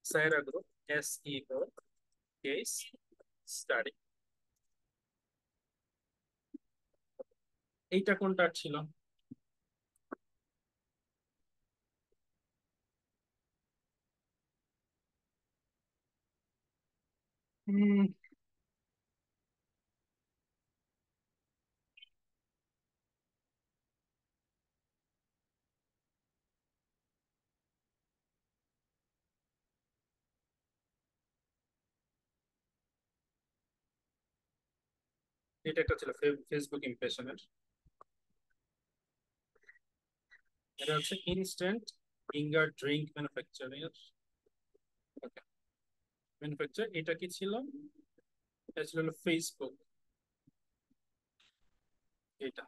Saira group SEO case study. এইটা কোনটা ছিল, হুম, এটা একটা ছিল ফেসবুক ইমপ্রেশনের। এটা হচ্ছে ইনস্ট্যান্ট ফিঙ্গার ড্রিঙ্ক ম্যানুফ্যাকচারার। ওকে, ম্যানুফ্যাকচার। এটা কি ছিল, এটা ছিল ফেসবুক। এটা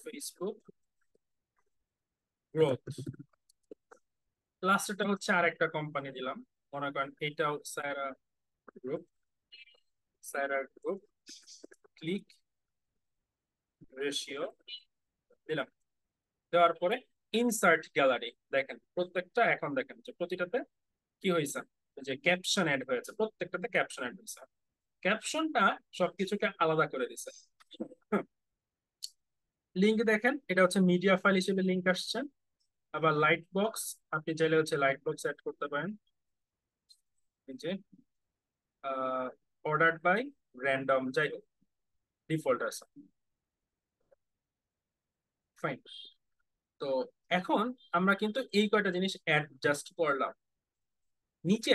ফেসবুক গ্রোথ। লাস্টটা হচ্ছে আরেকটা কোম্পানি দিলাম, মনে করেন এটাও Saira group. Saira group click ratio দিলাম। দেওয়ার পরে ইনসার্ট গ্যালারি, দেখেন প্রত্যেকটা, এখন দেখেন যে প্রতিটাতে কি হয়েছে, যে ক্যাপশন অ্যাড হয়েছে, প্রত্যেকটাতে ক্যাপশন অ্যাড হয়েছে। ক্যাপশনটা সবকিছুকে আলাদা করে দিছে। লিংক দেখেন, এটা হচ্ছে মিডিয়া ফাইল হিসেবে লিংক আসছে। আবার লাইট বক্স, আপনি চাইলে হচ্ছে লাইট বক্স অ্যাড করতে পারেন। এই যে অর্ডার্ড বাই র্যান্ডম, যাই হোক ডিফল্ট আছে, ফাইন। তো এখন আমরা কিন্তু এই কয়টা জিনিস অ্যাডজাস্ট করলাম। নিচে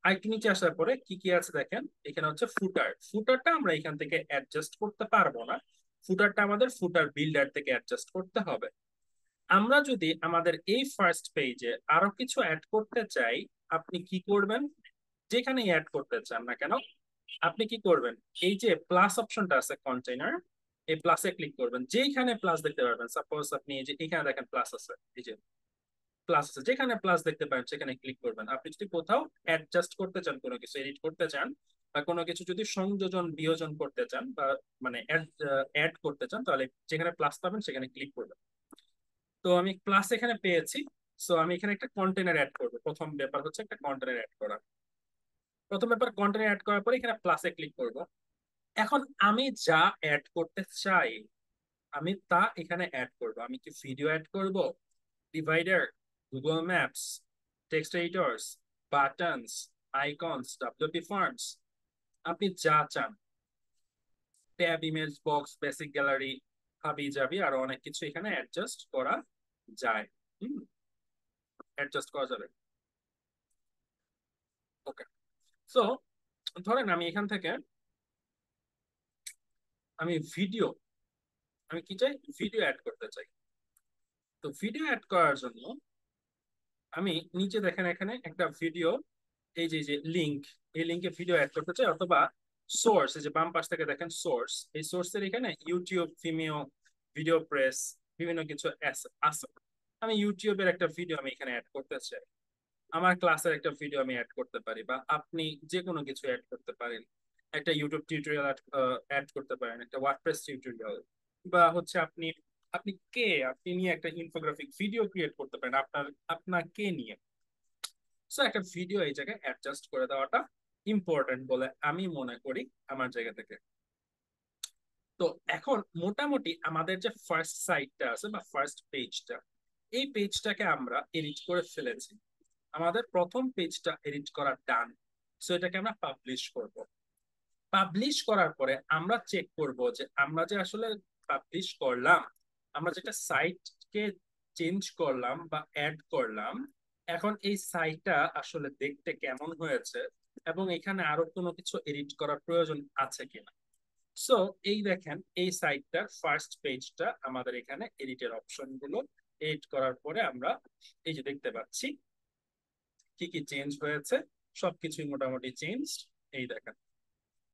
আরেকটু নিচে আসার পরে কি কি আছে দেখেন, এখানে হচ্ছে ফুটার। ফুটারটা আমরা এখান থেকে অ্যাডজাস্ট করতে পারবো না, ফুটারটা আমাদের ফুটার বিল্ডার থেকে অ্যাডজাস্ট করতে হবে। আমরা যদি আমাদের এই ফার্স্ট পেজে আরো কিছু অ্যাড করতে চাই, আপনি কি করবেন, যেখানে অ্যাড করতে চান না কেন আপনি কি করবেন, এই যে প্লাস অপশনটা আছে কন্টেইনার, এই প্লাসে ক্লিক করবেন। যেখানে প্লাস দেখতে পারবেন, সাপোজ আপনি এই যে এখানে দেখেন প্লাস আছে, এই যে প্লাস আছে, যেখানে প্লাস দেখতে পারেন সেখানে ক্লিক করবেন। আপনি যদি কোথাও অ্যাডজাস্ট করতে চান, কোনো কিছু এডিট করতে চান, বা কোনো কিছু যদি সংযোজন বিয়োজন করতে চান, বা মানে অ্যাড করতে চান, তাহলে যেখানে প্লাস পাবেন সেখানে ক্লিক করবেন। তো আমি প্লাস এখানে পেয়েছি। সো আমি এখানে একটা কন্টেনার অ্যাড করবো। প্রথম ব্যাপার হচ্ছে একটা কন্টেনার অ্যাড করা। প্রথম ব্যাপার কন্টেনার অ্যাড করার পরে এখানে প্লাসে ক্লিক করব। এখন আমি যা অ্যাড করতে চাই আমি তা এখানে অ্যাড করব। আমি কি ভিডিও অ্যাড করব, divider, Google maps, text editors, buttons, icons, WP fonts, আপনি যা চান, tab, image box, basic gallery, হাবি জাবি, আরো অনেক কিছু এখানে অ্যাডজাস্ট করা যায়। হুম, অ্যাডজাস্ট করা যাবে। ওকে, সো ধরেন আমি এখান থেকে আমি ভিডিও, আমি কি চাই, ভিডিও অ্যাড করতে চাই। তো ভিডিও অ্যাড করার জন্য আমি নিচে দেখেন এখানে একটা ভিডিও, এই যে যে লিংক, এই লিংকে ভিডিও অ্যাড করতে চাই, অথবা সোর্স, এই যে বাম পাশ থেকে দেখেন সোর্স, এই সোর্সের এখানে ইউটিউব, ভিমিও, ভিডিও প্রেস, বিভিন্ন কিছু আছে। আমি ইউটিউবের একটা ভিডিও আমি এখানে অ্যাড করতে চাই, আমার ক্লাসের একটা ভিডিও আমি অ্যাড করতে পারি, বা আপনি যে কোনো কিছু অ্যাড করতে পারেন। একটা ইউটিউব টিউটোরিয়াল অ্যাড করতে পারেন, একটা ওয়ার্ডপ্রেস টিউটোরিয়াল, বা হচ্ছে আপনি আপনি কে আপনি নিয়ে একটা ইনফোগ্রাফিক ভিডিও ক্রিয়েট করতে পারেন আপনার কে নিয়ে। সো একটা ভিডিও এই জায়গায় অ্যাডজাস্ট করে দেওয়াটা ইম্পর্টেন্ট বলে আমি মনে করি আমার জায়গা থেকে। তো এখন মোটামুটি আমাদের যে ফার্স্ট সাইটটা আছে বা ফার্স্ট পেজটা, এই পেজটাকে আমরা এডিট করে ফেলেছি। আমাদের প্রথম পেজটা এডিট করা ডান। সো এটাকে আমরা পাবলিশ করব। পাবলিশ করার পরে আমরা চেক করব যে আমরা যে আসলে পাবলিশ করলাম, আমরা যেটা সাইটকে চেঞ্জ করলাম বা অ্যাড করলাম, এখন এই সাইটটা আসলে দেখতে কেমন হয়েছে এবং এখানে আরো কোনো কিছু এডিট করার প্রয়োজন আছে কিনা। সো এই দেখেন, এই সাইটটার ফার্স্ট পেজটা আমাদের এখানে এডিটের অপশন গুলো এডিট করার পরে আমরা এই যে দেখতে পাচ্ছি কি কি চেঞ্জ হয়েছে, সবকিছুই মোটামুটি চেঞ্জ। এই দেখেন,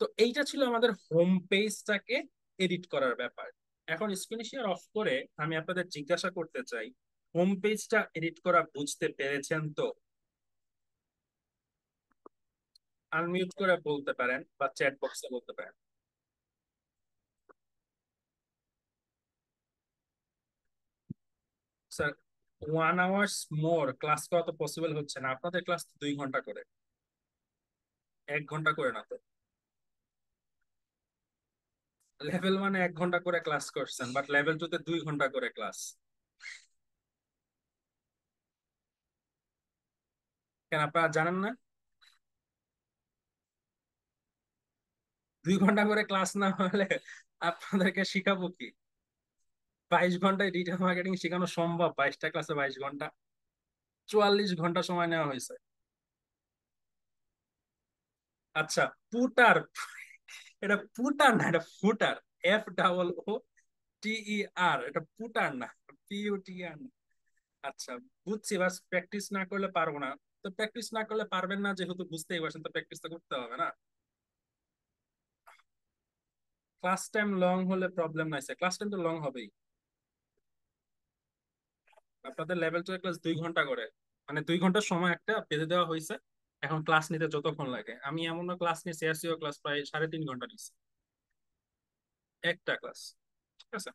তো এইটা ছিল আমাদের হোম পেজটাকে এডিট করার ব্যাপার। এখন স্ক্রিন শেয়ার অফ করে আমি আপনাদের জিজ্ঞাসা করতে চাই, হোম পেজটা এডিট করা বুঝতে পেরেছেন তো? আনমিউট করে বলতে পারেন বা চ্যাট বক্সে বলতে পারেন। স্যার, 1 আওয়ার্স মোর ক্লাস করা তো পসিবল হচ্ছে না, আপনাদের ক্লাস তো 2 ঘন্টা করে, 1 ঘন্টা করে না তো। লেভেল 1-এ 1 ঘন্টা করে ক্লাস করছেন, বাট লেভেল 2-তে 2 ঘন্টা করে ক্লাস। কেন আপনারা জানেন না? 2 ঘন্টা করে ক্লাস না হলে আপনাদেরকে শিখাবো কি? 22 ঘন্টায় ডিজিটাল মার্কেটিং শেখানো সম্ভব? 22টা ক্লাসে 22 ঘন্টা, 44 ঘন্টা সময় নেওয়া হয়েছে। আচ্ছা, পুটার, এটা পুটার না, এটা ফুটার। FOOTER, এটা পুটার না, PUTR না। আচ্ছা, বুঝছি, বাস প্র্যাকটিস না করলে পারবো না। তো প্র্যাকটিস না করলে পারবেন না যেহেতু বুঝতেই পারছেন, তো প্র্যাকটিস তো করতে হবে না। ক্লাস টাইম লং হলে প্রবলেম নাই স্যার, ক্লাস টাইম তো লং হবেই। আপনাদের লেভেল 2 এর ক্লাস 2 ঘন্টা করে, মানে 2 ঘন্টার সময় একটা বেঁধে দেওয়া হয়েছে। এখন ক্লাস নিতে যতক্ষণ লাগে, আমি এমন ক্লাস নিয়েছি, সিআরসিও ক্লাস প্রায় 3.5 ঘন্টা নিচ্ছি একটা ক্লাস। ঠিক আছে,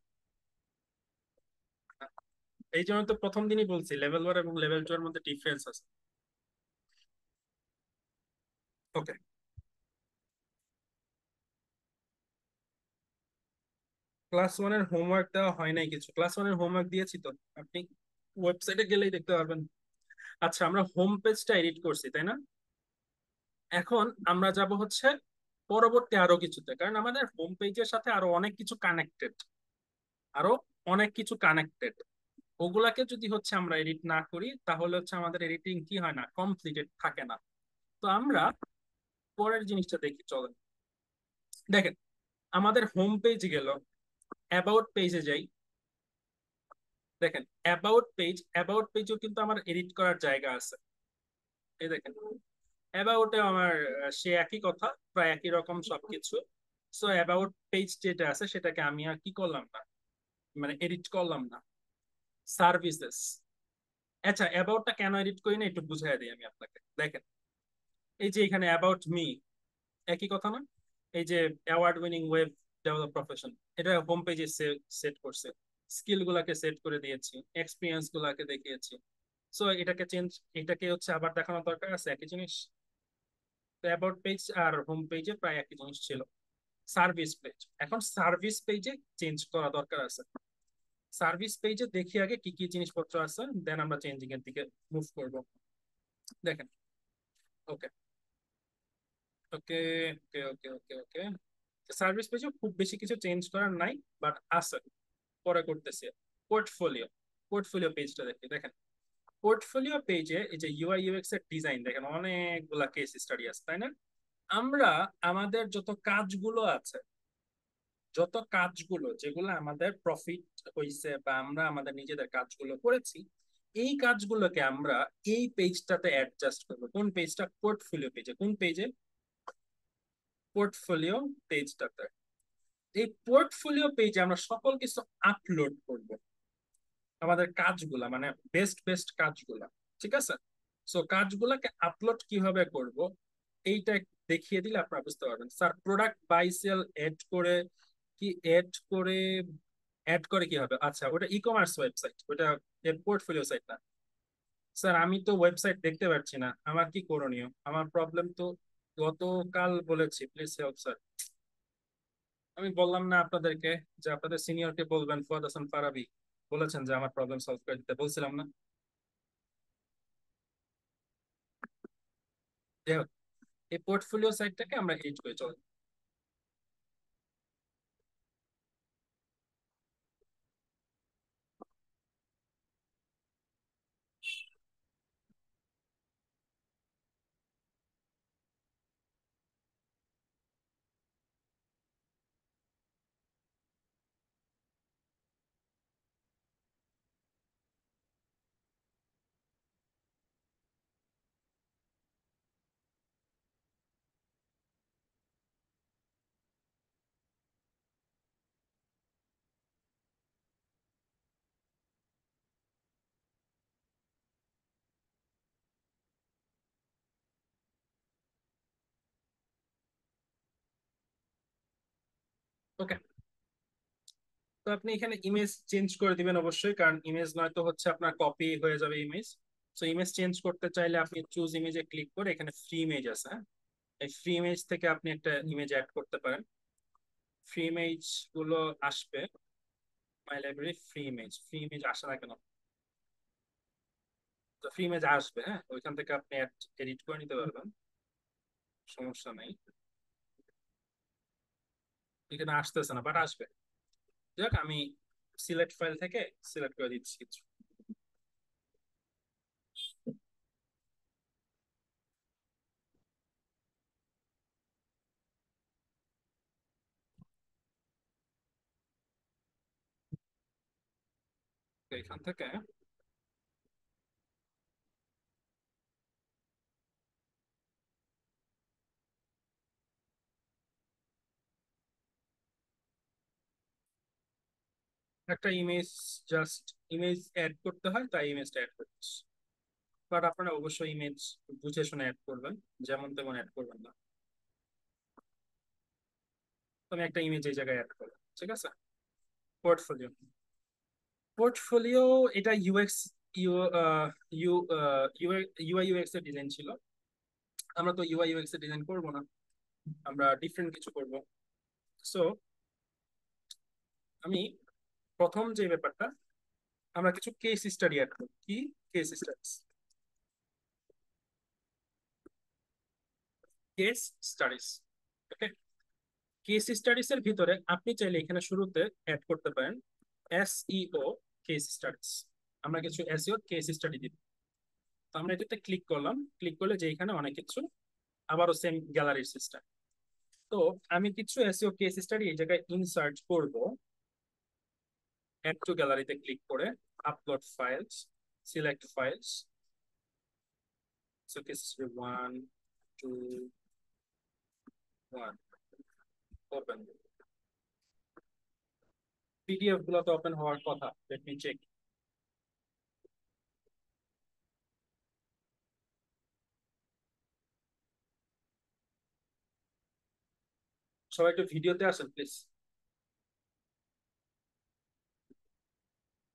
এই জন্য তো প্রথম দিনই বলছি লেভেল 1 এবং লেভেল 2 এর মধ্যে ডিফারেন্স আছে। ওকে, ক্লাস 1 এর হোমওয়ার্ক দেওয়া হয় নাই কিছু, ক্লাস 1 এর হোমওয়ার্ক দিয়েছি তো, আপনি ওয়েবসাইটে গেলেই দেখতে পারবেন। আচ্ছা, আমরা হোম পেজটা এডিট করছি তাই না? এখন আমরা যাব হচ্ছে পরবর্তী আরো কিছুতে, কারণ আমাদের হোম পেজের সাথে আরো অনেক কিছু কানেক্টেড, আরো অনেক কিছু কানেক্টেড। ওগুলাকে যদি হচ্ছে আমরা এডিট না করি, তাহলে হচ্ছে আমাদের এডিটিং কি হয় না, কমপ্লিটেড থাকে না। তো আমরা পরের জিনিসটা দেখি, চলেন। দেখেন, আমাদের হোম পেজ গেল, অ্যাবাউট পেজে যাই। দেখেন, অ্যাবাউট পেজও কিন্তু আমার এডিট করার জায়গা আছে। এই দেখেন, অ্যাবাউটে আমার সে একই কথা, প্রায় একই রকম সবকিছু। সো অ্যাবাউট পেজ যেটা আছে সেটাকে আমি আর কি করলাম না, মানে এডিট করলাম না। সার্ভিসেস, আচ্ছা, অ্যাবাউটটা কেন এডিট করি না একটু বুঝাই দিই আমি আপনাকে। দেখেন, এই যে এখানে অ্যাবাউট মি, একই কথা না? এই যে award winning web develop profession, এটা হোম পেজে সেট করছে, স্কিল গুলাকে সেট করে দিয়েছি, এক্সপিরিয়েন্স গুলাকে দেখিয়েছি। সো এটাকে হচ্ছে আবার দেখানোর দরকার আছে, একই জিনিস। তো অ্যাবাউট পেজ আর হোম পেজে প্রায় একই জিনিস ছিল। সার্ভিস পেজ, এখন সার্ভিস পেজে চেঞ্জ করা দরকার আছে। সার্ভিস পেজে দেখি আগে কি কি জিনিসপত্র আছে, দেন আমরা চেঞ্জিং এর দিকে মুভ করব। দেখেন, ওকে ওকে ওকে ওকে ওকে ওকে, সার্ভিস পেজে খুব বেশি কিছু চেঞ্জ করার নাই, বাট আছে, পরে করতেছি। পোর্টফোলিও, পোর্টফোলিও পেজটা দেখি। দেখেন, পোর্টফোলিও পেজে এই যে ইউআই ইউএক্স এর ডিজাইন দেখেন, অনেকগুলা কেস স্টাডি আছে তাই না? আমরা আমাদের যত কাজগুলো আছে, যত কাজগুলো যেগুলো আমাদের প্রফিট হয়েছে বা আমরা আমাদের নিজেদের কাজগুলো করেছি, এই কাজগুলোকে আমরা এই পেজটাতে অ্যাডজাস্ট করবো। কোন পেজটা? পোর্টফোলিও পেজে। কোন পেজে? পোর্টফোলিও পেজটাতে। এই পোর্টফোলিও পেজে আমরা সকল কিছু আপলোড করব, আমাদের কাজগুলা, মানে বেস্ট বেস্ট কাজগুলা। ঠিক আছে? সো কাজগুলাকে আপলোড কিভাবে করব এইটা দেখিয়ে দিলে আপনারা বুঝতে পারবেন। Sir product buy sell add করে কি এড করে অ্যাড করে কি হবে? আচ্ছা, ওটা ই কমার্স ওয়েবসাইট, ওটা পোর্টফোলিও সাইট না। স্যার আমি তো ওয়েবসাইট দেখতে পাচ্ছি না, আমার কি করণীয়? আমার প্রবলেম তো গতকাল বলেছি, প্লিজ হেল্প স্যার। আমি বললাম না আপনাদেরকে যে আপনাদের সিনিয়রকে বলবেন, ফুয়াদ হাসান ফারাবি বলেছেন যে আমার প্রবলেম সলভ করে দিতে, বলছিলাম না? যাই হোক, এই পোর্টফোলিও সাইটটাকে আমরা এডিট করে চলবো। ওকে, তো আপনি এখানে ইমেজ চেঞ্জ করে দিবেন অবশ্যই, কারণ ইমেজ নয়তো হচ্ছে আপনার কপি হয়ে যাবে ইমেজ। সো ইমেজ চেঞ্জ করতে চাইলে আপনি চুজ ইমেজে ক্লিক করে এখানে ফ্রি ইমেজ আছে, হ্যাঁ, এই ফ্রি ইমেজ থেকে আপনি একটা ইমেজ অ্যাড করতে পারেন। ফ্রি ইমেজ গুলো আসবে মাই লাইব্রেরি। ফ্রি ইমেজ আসে না কেন? তো ফ্রি ইমেজ আসবে, হ্যাঁ, ওইখান থেকে আপনি এডিট করে নিতে পারবেন, সমস্যা নেই। এখানে আসতেছে না, বাট আসবে। যাক, আমি সিলেক্ট ফাইল থেকে সিলেক্ট করে দিচ্ছি কিছু। তো এখান থেকে একটা ইমেজ, জাস্ট ইমেজ অ্যাড করতে হয়, তাই ইমেজটা অ্যাড করছি। বাট আপনারা অবশ্যই ইমেজ বুঝে শুনে অ্যাড করবেন, যেমন তেমন অ্যাড করবেন না। তো আমি একটা ইমেজ এই জায়গায় অ্যাড করলাম, ঠিক আছে? পোর্টফোলিও। পোর্টফোলিও এটা UX, U U UI UX এর ডিজাইন ছিল। আমরা তো ইউআই ইউএক্স এর ডিজাইন করবো না, আমরা ডিফারেন্ট কিছু করব। সো আমি প্রথম যে ব্যাপারটা, আমরা কিছু কেস স্টাডি অ্যাড করব। কি কেস স্টাডিজ? কেস স্টাডিজ, ওকে। কেস স্টাডিজ এর ভিতরে আপনি চাইলে এখানে শুরুতে অ্যাড করতে পারেন এসইও কেস স্টাডিজ। আমরা কিছু এসইও কেস স্টাডি দিব। তো আমরা এটাতে ক্লিক করলাম, ক্লিক করলে যে এখানে অনেক কিছু, আবারও সেম গ্যালারির সিস্টেম। তো আমি কিছু এসইও কেস স্টাডি এই জায়গায় ইনসার্ট করব। অ্যাড টু গ্যালারিতে ক্লিক করে upload files, select files. So case 1 2 1 open. PDF গুলো তো ওপেন হওয়ার কথা, লেট মি চেক। সবাই একটু ভিডিওতে আসেন প্লিজ।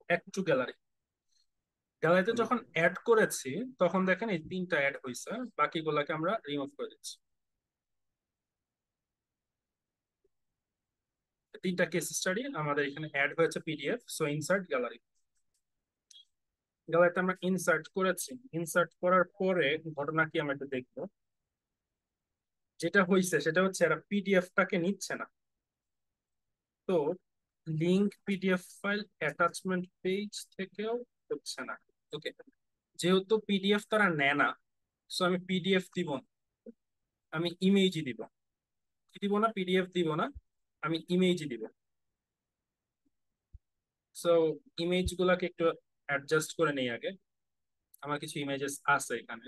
অ্যাড টু গ্যালারি, গ্যালারিতে যখন অ্যাড করেছি তখন দেখেন এই তিনটা অ্যাড হয়েছে, বাকিগুলোকে আমরা রিমুভ করে দিচ্ছি। তিনটা কেস স্টাডি আমাদের এখানে অ্যাড হয়েছে পিডিএফ। সো ইনসার্ট গ্যালারি, গ্যালারিতে আমরা ইনসার্ট করেছি। ইনসার্ট করার পরে ঘটনা কি আমরা একটু দেখবো। যেটা হয়েছে সেটা হচ্ছে এরা পিডিএফটাকে নিচ্ছে না। তো link PDF file attachment page থেকেও হচ্ছে না। ওকে, যেহেতু পিডিএফ তারা নেয় না, সো আমি পিডিএফ দিব না, আমি ইমেজই দিব। কি দিব না? পিডিএফ দিব না, আমি ইমেজই দিব। সো ইমেজ গুলাকে একটু অ্যাডজাস্ট করে নেই আগে। আমার কিছু ইমেজেস আছে এখানে।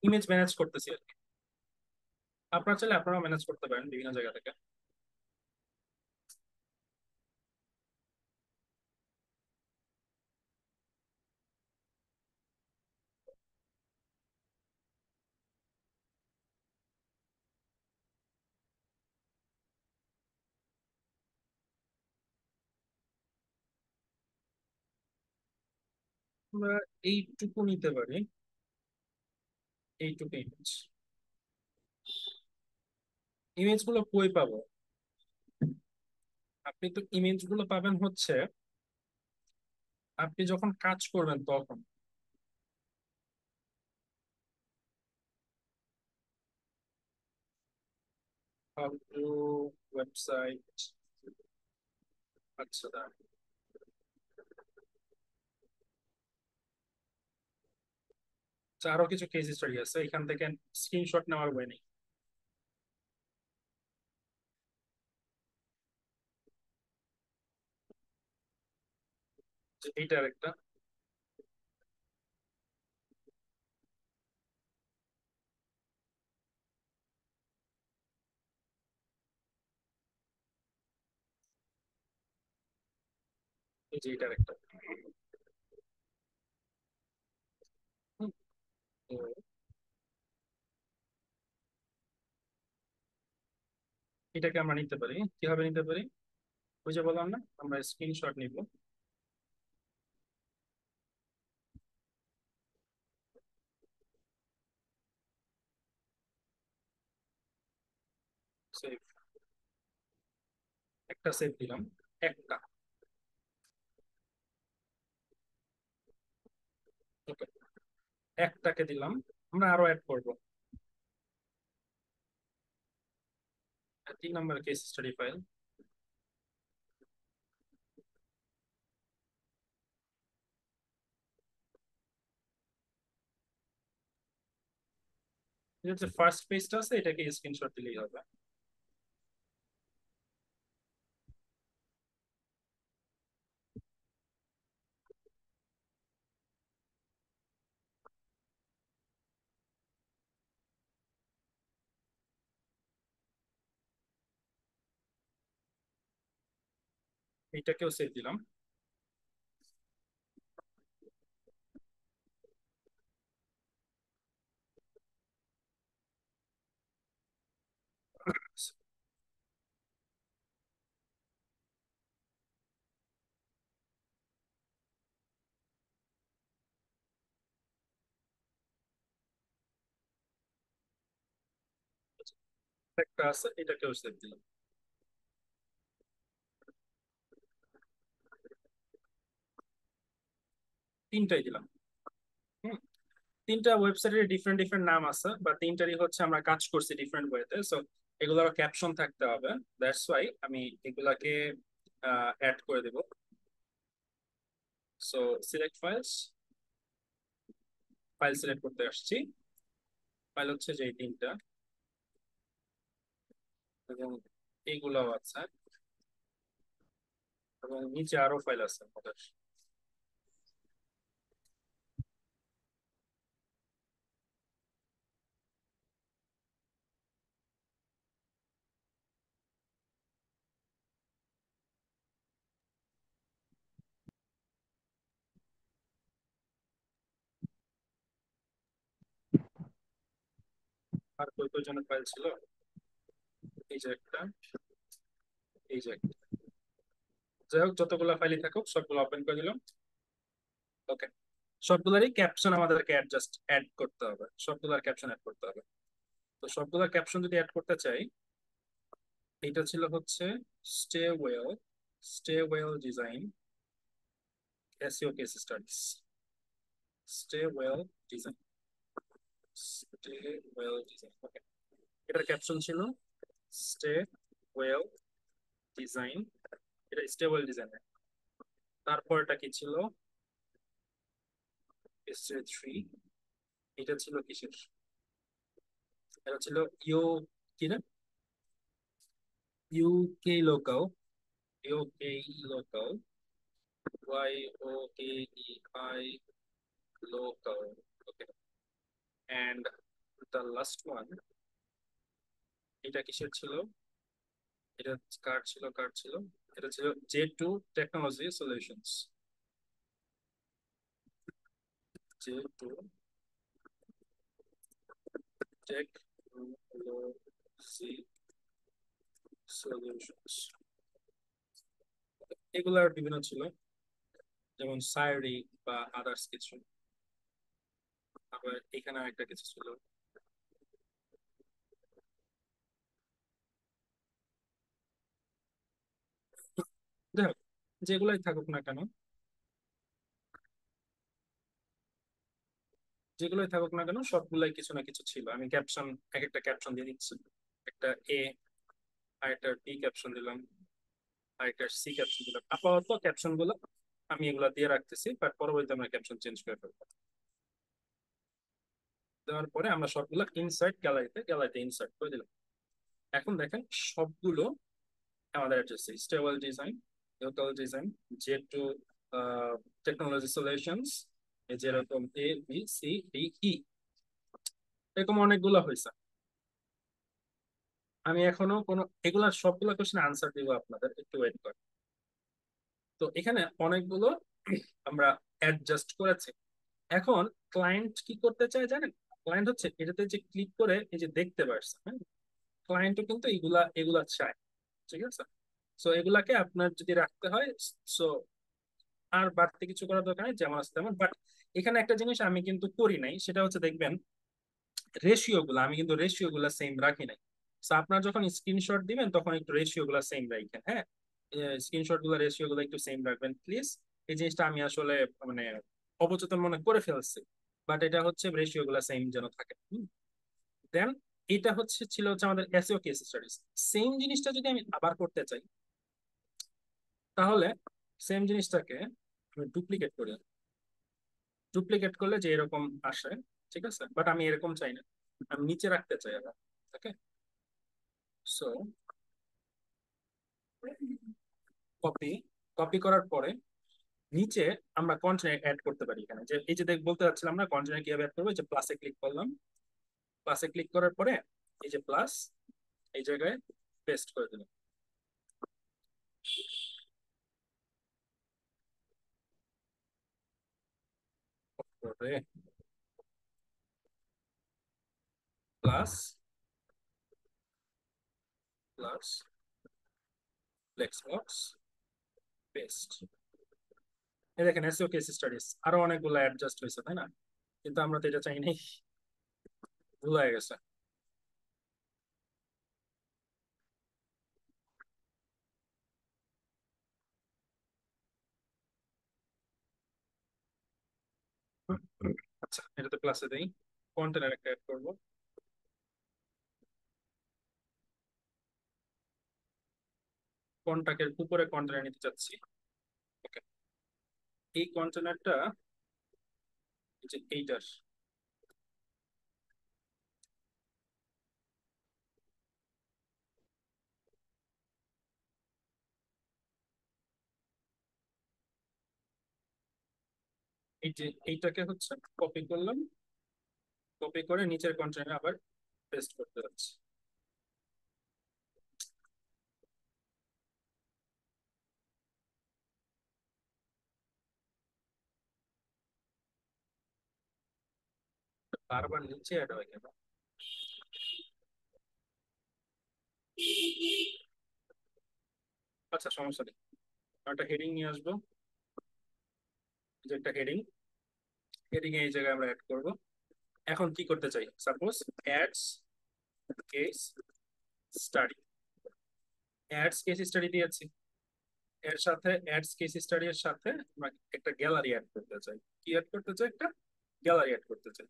ইমেজ ম্যানেজ করতেছি আর কি। আপনারা চাইলে আপনারাও ম্যানেজ করতে পারেন বিভিন্ন জায়গা থেকে। আমরা এইটুকু নিতে পারি, এইটুকু ইমেজ। ইমেজ গুলো কই পাবো? আপনি তো ইমেজ গুলো পাবেন হচ্ছে আপনি যখন কাজ করবেন তখন। How to website. আচ্ছা, দাঁড়ান। আচ্ছা, আরো কিছু কেস স্টাডি আছে এখান থেকে, স্ক্রিনশট নেওয়ার ওয়ে নেই। যে এইটার একটা, এই যে এইটার একটা। হুম, তো এটাকে আমরা নিতে পারি। কিভাবে নিতে পারি? ওই যে বললাম না, আমরা স্ক্রিনশট নিব। সেভ, একটা সেভ দিলাম, একটা। ওকে, একটাকে দিলাম। আমরা আরো অ্যাড করবো। 3 নম্বর কেস স্টাডি ফাইল। এটা যে ফার্স্ট পেজটা আছে এটাকে স্ক্রিনশট দিলেই হবে। এইটাকেও সেভ দিলাম। একটা আছে, এটাকেও সেভ দিলাম। তিনটাই দিলাম। হুম, তিনটা ওয়েবসাইটের ডিফারেন্ট ডিফারেন্ট নাম আছে, বা তিনটারই হচ্ছে আমরা কাজ করছি ডিফারেন্ট ওয়েতে। সো এগুলোর ক্যাপশন থাকতে হবে। দ্যাটস ওয়াই আমি এগুলাকে অ্যাড করে দেব। So select files, file select করতে আসছি। ফাইল হচ্ছে যে এই তিনটা, এবং এইগুলাও আছে, এবং নিচে আরো ফাইল আছে আমাদের। আর কই কই জনের ফাইল ছিল, এই যে একটা, এই যে একটা। যাই হোক, যতগুলো ফাইলই থাকুক সবগুলো ওপেন করে দিলাম। ওকে, সবগুলোরই ক্যাপশন আমাদেরকে অ্যাড করতে হবে, সবগুলোর ক্যাপশন অ্যাড করতে হবে। তো সবগুলোর ক্যাপশন যদি অ্যাড করতে চাই, এটা ছিল হচ্ছে stay well, stay well design, SEO case studies, stay well design, stay well design. Okay, এটার ক্যাপশন ছিল স্টে ওয়েল ডিজাইন, এটা স্টে ওয়েল ডিজাইন। তারপর এটা কি ছিল, স্টে থ্রি, এটা ছিল কিসের, এটা ছিল ইউ, কি না, UK local, UK local, Y O K E I local. Okay, and the last one, এটা কিসের ছিল, এটা কার ছিল, কার ছিল, এটা ছিল J2 technology solutions, J2 technology solutions. এগুলার বিভিন্ন ছিল, যেমন সাইরি বা আদার্স কিছু। আবার এখানে একটা কিছু ছিল, যাই হোক, যেগুলাই থাকুক না কেন, যেগুলোই থাকুক না কেন সবগুলাই কিছু না কিছু ছিল। আমি ক্যাপশন, এক একটা ক্যাপশন দিয়ে দিচ্ছি, একটা এ, আর একটা বি ক্যাপশন দিলাম, আর একটা সি ক্যাপশন দিলাম। আপাতত ক্যাপশন গুলো আমি এগুলা দিয়ে রাখতেছি, বাট পরবর্তীতে আমরা ক্যাপশন চেঞ্জ করে ফেলবো। দেওয়ার পরে আমরা সবগুলো ইনসার্ট গ্যালারিতে, গ্যালারিতে ইনসার্ট করে দিলাম। এখন দেখেন সবগুলো আমাদের address, stable design, local design, J2 technology solutions, যেরকম A B C D E, এরকম অনেকগুলো হয়েছে। আমি এখনো কোনো এগুলার সবগুলো কোশ্চেন আনসার দিব আপনাদের, একটু ওয়েট করেন। তো এখানে অনেকগুলো আমরা অ্যাডজাস্ট করেছি। এখন ক্লায়েন্ট কি করতে চায় জানেন, ক্লায়েন্ট হচ্ছে এটাতে যে ক্লিক করে এই যে দেখতে পারছে, হ্যাঁ, ক্লায়েন্টও কিন্তু এগুলা এগুলা চায়, ঠিক আছে। সো এগুলাকে আপনার যদি রাখতে হয়, সো আর বাড়তি কিছু করার দরকার নেই, যেমন আছে তেমন। বাট এখানে একটা জিনিস আমি কিন্তু করি নাই, সেটা হচ্ছে দেখবেন রেশিও গুলো, আমি কিন্তু রেশিও গুলা সেম রাখি নাই। So আপনার যখন স্ক্রিনশট দিবেন তখন একটু রেশিও গুলা সেম রাখেন, হ্যাঁ, স্ক্রিনশট গুলা রেশিও গুলো একটু সেম রাখবেন প্লিজ। এই জিনিসটা আমি আসলে মানে অবচেতন মনে করে ফেলছি, বাট এটা হচ্ছে রেশিও গুলা সেম যেন থাকে। দেন এটা ছিল হচ্ছে আমাদের এসইও কেস স্টাডিজ। সেম জিনিসটা যদি আমি আবার করতে চাই, তাহলে সেম জিনিসটাকে আমি ডুপ্লিকেট করি। ডুপ্লিকেট করলে যে এরকম আসে, ঠিক আছে, বাট আমি এরকম চাই না, আমি নিচে রাখতে চাই আবার। ওকে, সো কপি, কপি করার পরে নিচে আমরা কন্টেনার অ্যাড করতে পারি। এখানে যে এই যে বলতে চাচ্ছিলাম না কন্টেনার কিভাবে অ্যাড করবো, যে প্লাসে ক্লিক করলাম, প্লাসে ক্লিক করার পরে এই যে প্লাস, এই জায়গায় পেস্ট করে দিলাম। Plus, plus, flex box, paste. এই দেখেন এসইও কেস স্টাডিজ আরো অনেকগুলো অ্যাডজাস্ট হয়েছে, তাই না? কিন্তু আমরা তো এটা চাই নাই, ভুল হয়ে গেছে। আচ্ছা, এটাতে প্লাসে দেই, কন্টেনার একটা অ্যাড করবো, কন্টাক্টের উপরে কন্টেনার নিতে চাচ্ছি। ওকে, এই কন্টেনারটা যে এইটার, এই যে এইটাকে হচ্ছে কপি করলাম, কপি করে নিচের কন্টেনারে আবার পেস্ট করতে যাচ্ছি। বারবার নিচে অ্যাড হয় কেন? আচ্ছা সমস্যা নেই, একটা হেডিং নিয়ে আসবো, যে একটা হেডিং, হেডিং এই জায়গায় আমরা অ্যাড করব। এখন কি করতে চাই, suppose ads case study, ads case study দিয়েছি, এর সাথে অ্যাডস কেস স্টাডি এর সাথে আমরা একটা গ্যালারি অ্যাড করতে চাই। কি অ্যাড করতে চাই, একটা গ্যালারি অ্যাড করতে চাই।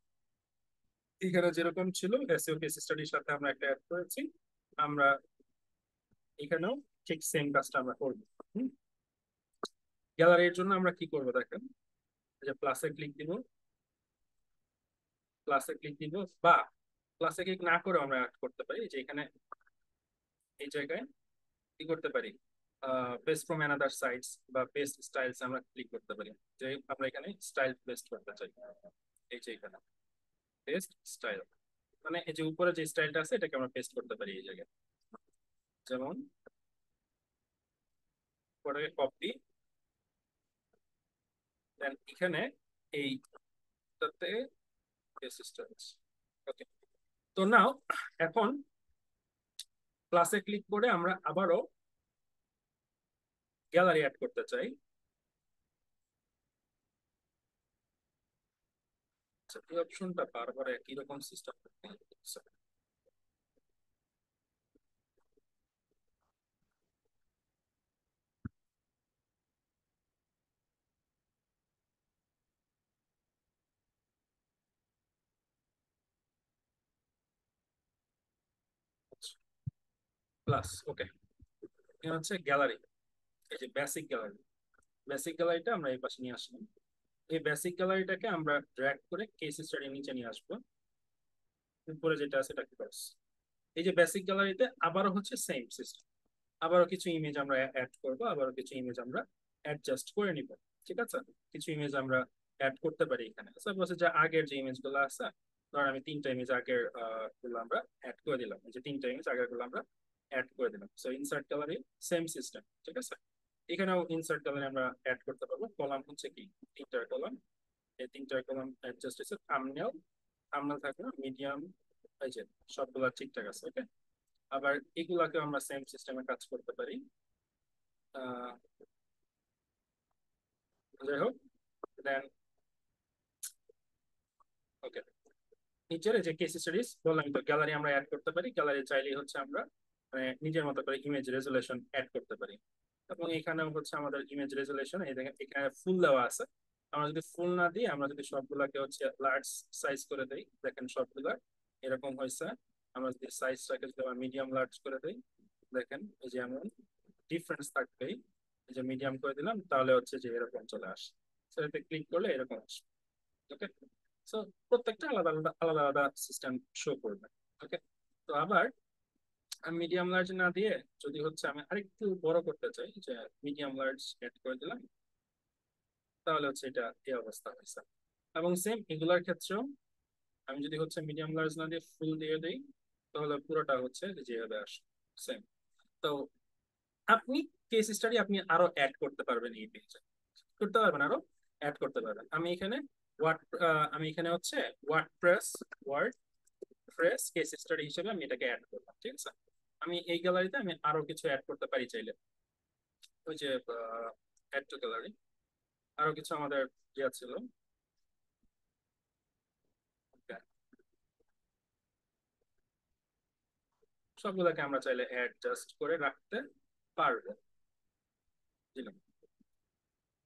এখানে যেরকম ছিল এসইও কেস স্টাডির সাথে আমরা একটা অ্যাড করেছি, আমরা এখানেও ঠিক সেম কাজটা আমরা করব। গ্যালারির জন্য আমরা কি করব দেখেন, এই যে প্লাসে ক্লিক দিব, প্লাসে ক্লিক দিব, বা প্লাসে ক্লিক না করে আমরা অ্যাড করতে পারি যে এখানে এই জায়গায় কি করতে পারি, পেস্ট ফ্রম অ্যানাদার সাইটস বা পেস্ট স্টাইলস আমরা ক্লিক করতে পারি, যে আমরা এখানে স্টাইল পেস্ট করতে চাই। এই যে এখানে পেস্ট স্টাইল, মানে এই যে উপরে যে স্টাইলটা আছে এটাকে আমরা পেস্ট করতে পারি এই জায়গায়, যেমন পরে কপি, দেন এখানে এইটাতে পেস্ট স্টাইলস। ওকে, তো নাও এখন প্লাসে ক্লিক করে আমরা আবারও গ্যালারি অ্যাড করতে চাই। আচ্ছা, এই অপশনটা বারবার একই রকম সিস্টেম প্লাস। ওকে, এটা হচ্ছে গ্যালারি, এই যে বেসিক গ্যালারি, বেসিক গ্যালারিটা আমরা এই পাশে নিয়ে আসলাম। এই বেসিক গ্যালারিটাকে আমরা ড্র্যাগ করে কেস স্টাডি নিচে নিয়ে আসবো, উপরে যেটা আছে এটা ক্রস। এই যে বেসিক গ্যালারিতে আবারও হচ্ছে সেম সিস্টেম, আবারও কিছু ইমেজ আমরা অ্যাড করব, আবারও কিছু ইমেজ আমরা অ্যাডজাস্ট করে নিব। ঠিক আছে, কিছু ইমেজ আমরা অ্যাড করতে পারি এখানে, সাপোজ যে আগের যে ইমেজ গুলো আছে, ধর আমি 3টা ইমেজ আগের গুলো আমরা অ্যাড করে দিলাম, এই যে 3টা ইমেজ আগের গুলো আমরা অ্যাড করে দিলাম। So insert gallery same system, ঠিক আছে। এখানেও ইনসার্ট গ্যালারি আমরা অ্যাড করতে পারবো। কলাম হচ্ছে কি, 3টা কলাম, এই 3টা কলাম অ্যাডজাস্ট হচ্ছে। থাম্বনেল, থাম্বনেল থাকবে মিডিয়াম, এই যে সবগুলা ঠিকঠাক আছে। ওকে, আবার এগুলাকে আমরা সেম সিস্টেমে কাজ করতে পারি। আহ যাই হোক, দেন ওকে, নিচের যে কেস স্টাডিজ বললাম তো, গ্যালারি আমরা অ্যাড করতে পারি। গ্যালারি চাইলেই হচ্ছে আমরা মানে নিজের মতো করে ইমেজ রেজুলেশন অ্যাড করতে পারি। এবং এখানেও হচ্ছে আমাদের ইমেজ রেজুলেশন, এই দেখেন এখানে ফুল দেওয়া আছে। আমরা যদি ফুল না দিই, আমরা যদি সবগুলাকে হচ্ছে লার্জ সাইজ করে দেই, দেখেন সবগুলা এরকম হয়েছে। আমরা যদি সাইজটাকে যদি মিডিয়াম লার্জ করে দেই, দেখেন এই যে এমন ডিফারেন্স থাকবেই। এই যে মিডিয়াম করে দিলাম, তাহলে হচ্ছে যে এরকম চলে আসে। সেটাতে ক্লিক করলে এরকম আসে। ওকে, সো প্রত্যেকটা আলাদা আলাদা আলাদা আলাদা সিস্টেম শো করবে। ওকে, তো আবার আমি মিডিয়াম লার্জ না দিয়ে যদি হচ্ছে আমি আরেকটু বড় করতে চাই, যে মিডিয়াম লার্জ এড করে দিলাম, তাহলে হচ্ছে এটা এই অবস্থা হয়েছে। এবং সেম এগুলার ক্ষেত্রেও আমি যদি হচ্ছে মিডিয়াম লার্জ না দিয়ে ফুল দিয়ে দিই, তাহলে পুরোটা হচ্ছে যেভাবে আসে সেম। তো আপনি কেস স্টাডি আপনি আরো অ্যাড করতে পারবেন, এই পেজে করতে পারবেন, আরো অ্যাড করতে পারবেন। আমি এখানে ওয়ার্ড আমি এখানে হচ্ছে ওয়ার্ড প্রেস কেস স্টাডি হিসেবে আমি এটাকে অ্যাড করলাম। ঠিক আছে, আমি এই গ্যালারিতে আমি আরো কিছু অ্যাড করতে পারি চাইলে, ওই যে অ্যাড টু গ্যালারি, আরো কিছু আমাদের ইয়া ছিল। Okay, সবগুলোকে আমরা চাইলে অ্যাডজাস্ট করে রাখতে পারবো। দিলাম,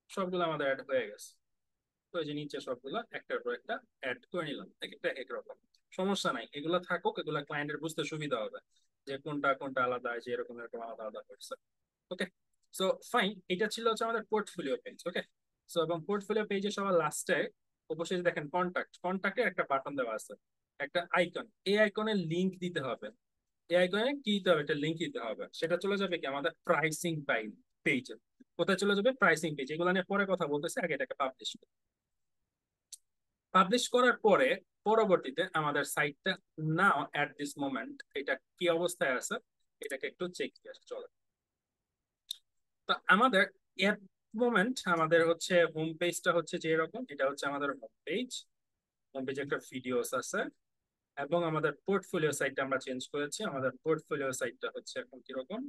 সবগুলো আমাদের অ্যাড হয়ে গেছে। তো এই যে নিচে সবগুলো একটার পর একটা অ্যাড করে নিলাম, এক একটা একরকম। সমস্যা নাই, এগুলো থাকুক, এগুলো ক্লায়েন্টের বুঝতে সুবিধা হবে যে কোনটা কোনটা আলাদা, যে এরকম এরকম আলাদা আলাদা হয়েছে। ওকে, সো ফাইন, এটা ছিল হচ্ছে আমাদের পোর্টফোলিও পেজ। ওকে, সো এবং পোর্টফোলিও পেজে সবার লাস্টে অবশ্যই দেখেন কন্টাক্টে একটা বাটন দেওয়া আছে, একটা আইকন। এই আইকনের লিংক দিতে হবে। এই আইকনে কি দিতে হবে, একটা লিংক দিতে হবে। সেটা চলে যাবে কি আমাদের প্রাইসিং পেজে। কোথায় চলে যাবে, প্রাইসিং পেজ। এগুলো নিয়ে পরে কথা বলতেছি, আগে এটাকে পাবলিশ করার পরে পরবর্তীতে আমাদের সাইটটা নাও এট দিস মোমেন্ট এটা কি অবস্থায় আছে, এটাকে একটু চেক দিয়ে আসি চলো। তো আমাদের এট মোমেন্ট আমাদের হচ্ছে হোম পেজটা হচ্ছে যে এরকম, এটা হচ্ছে আমাদের হোম পেজ। হোম পেজে একটা ভিডিওস আছে, এবং আমাদের পোর্টফোলিও সাইটটা আমরা চেঞ্জ করেছি। আমাদের পোর্টফোলিও সাইটটা হচ্ছে এখন কিরকম,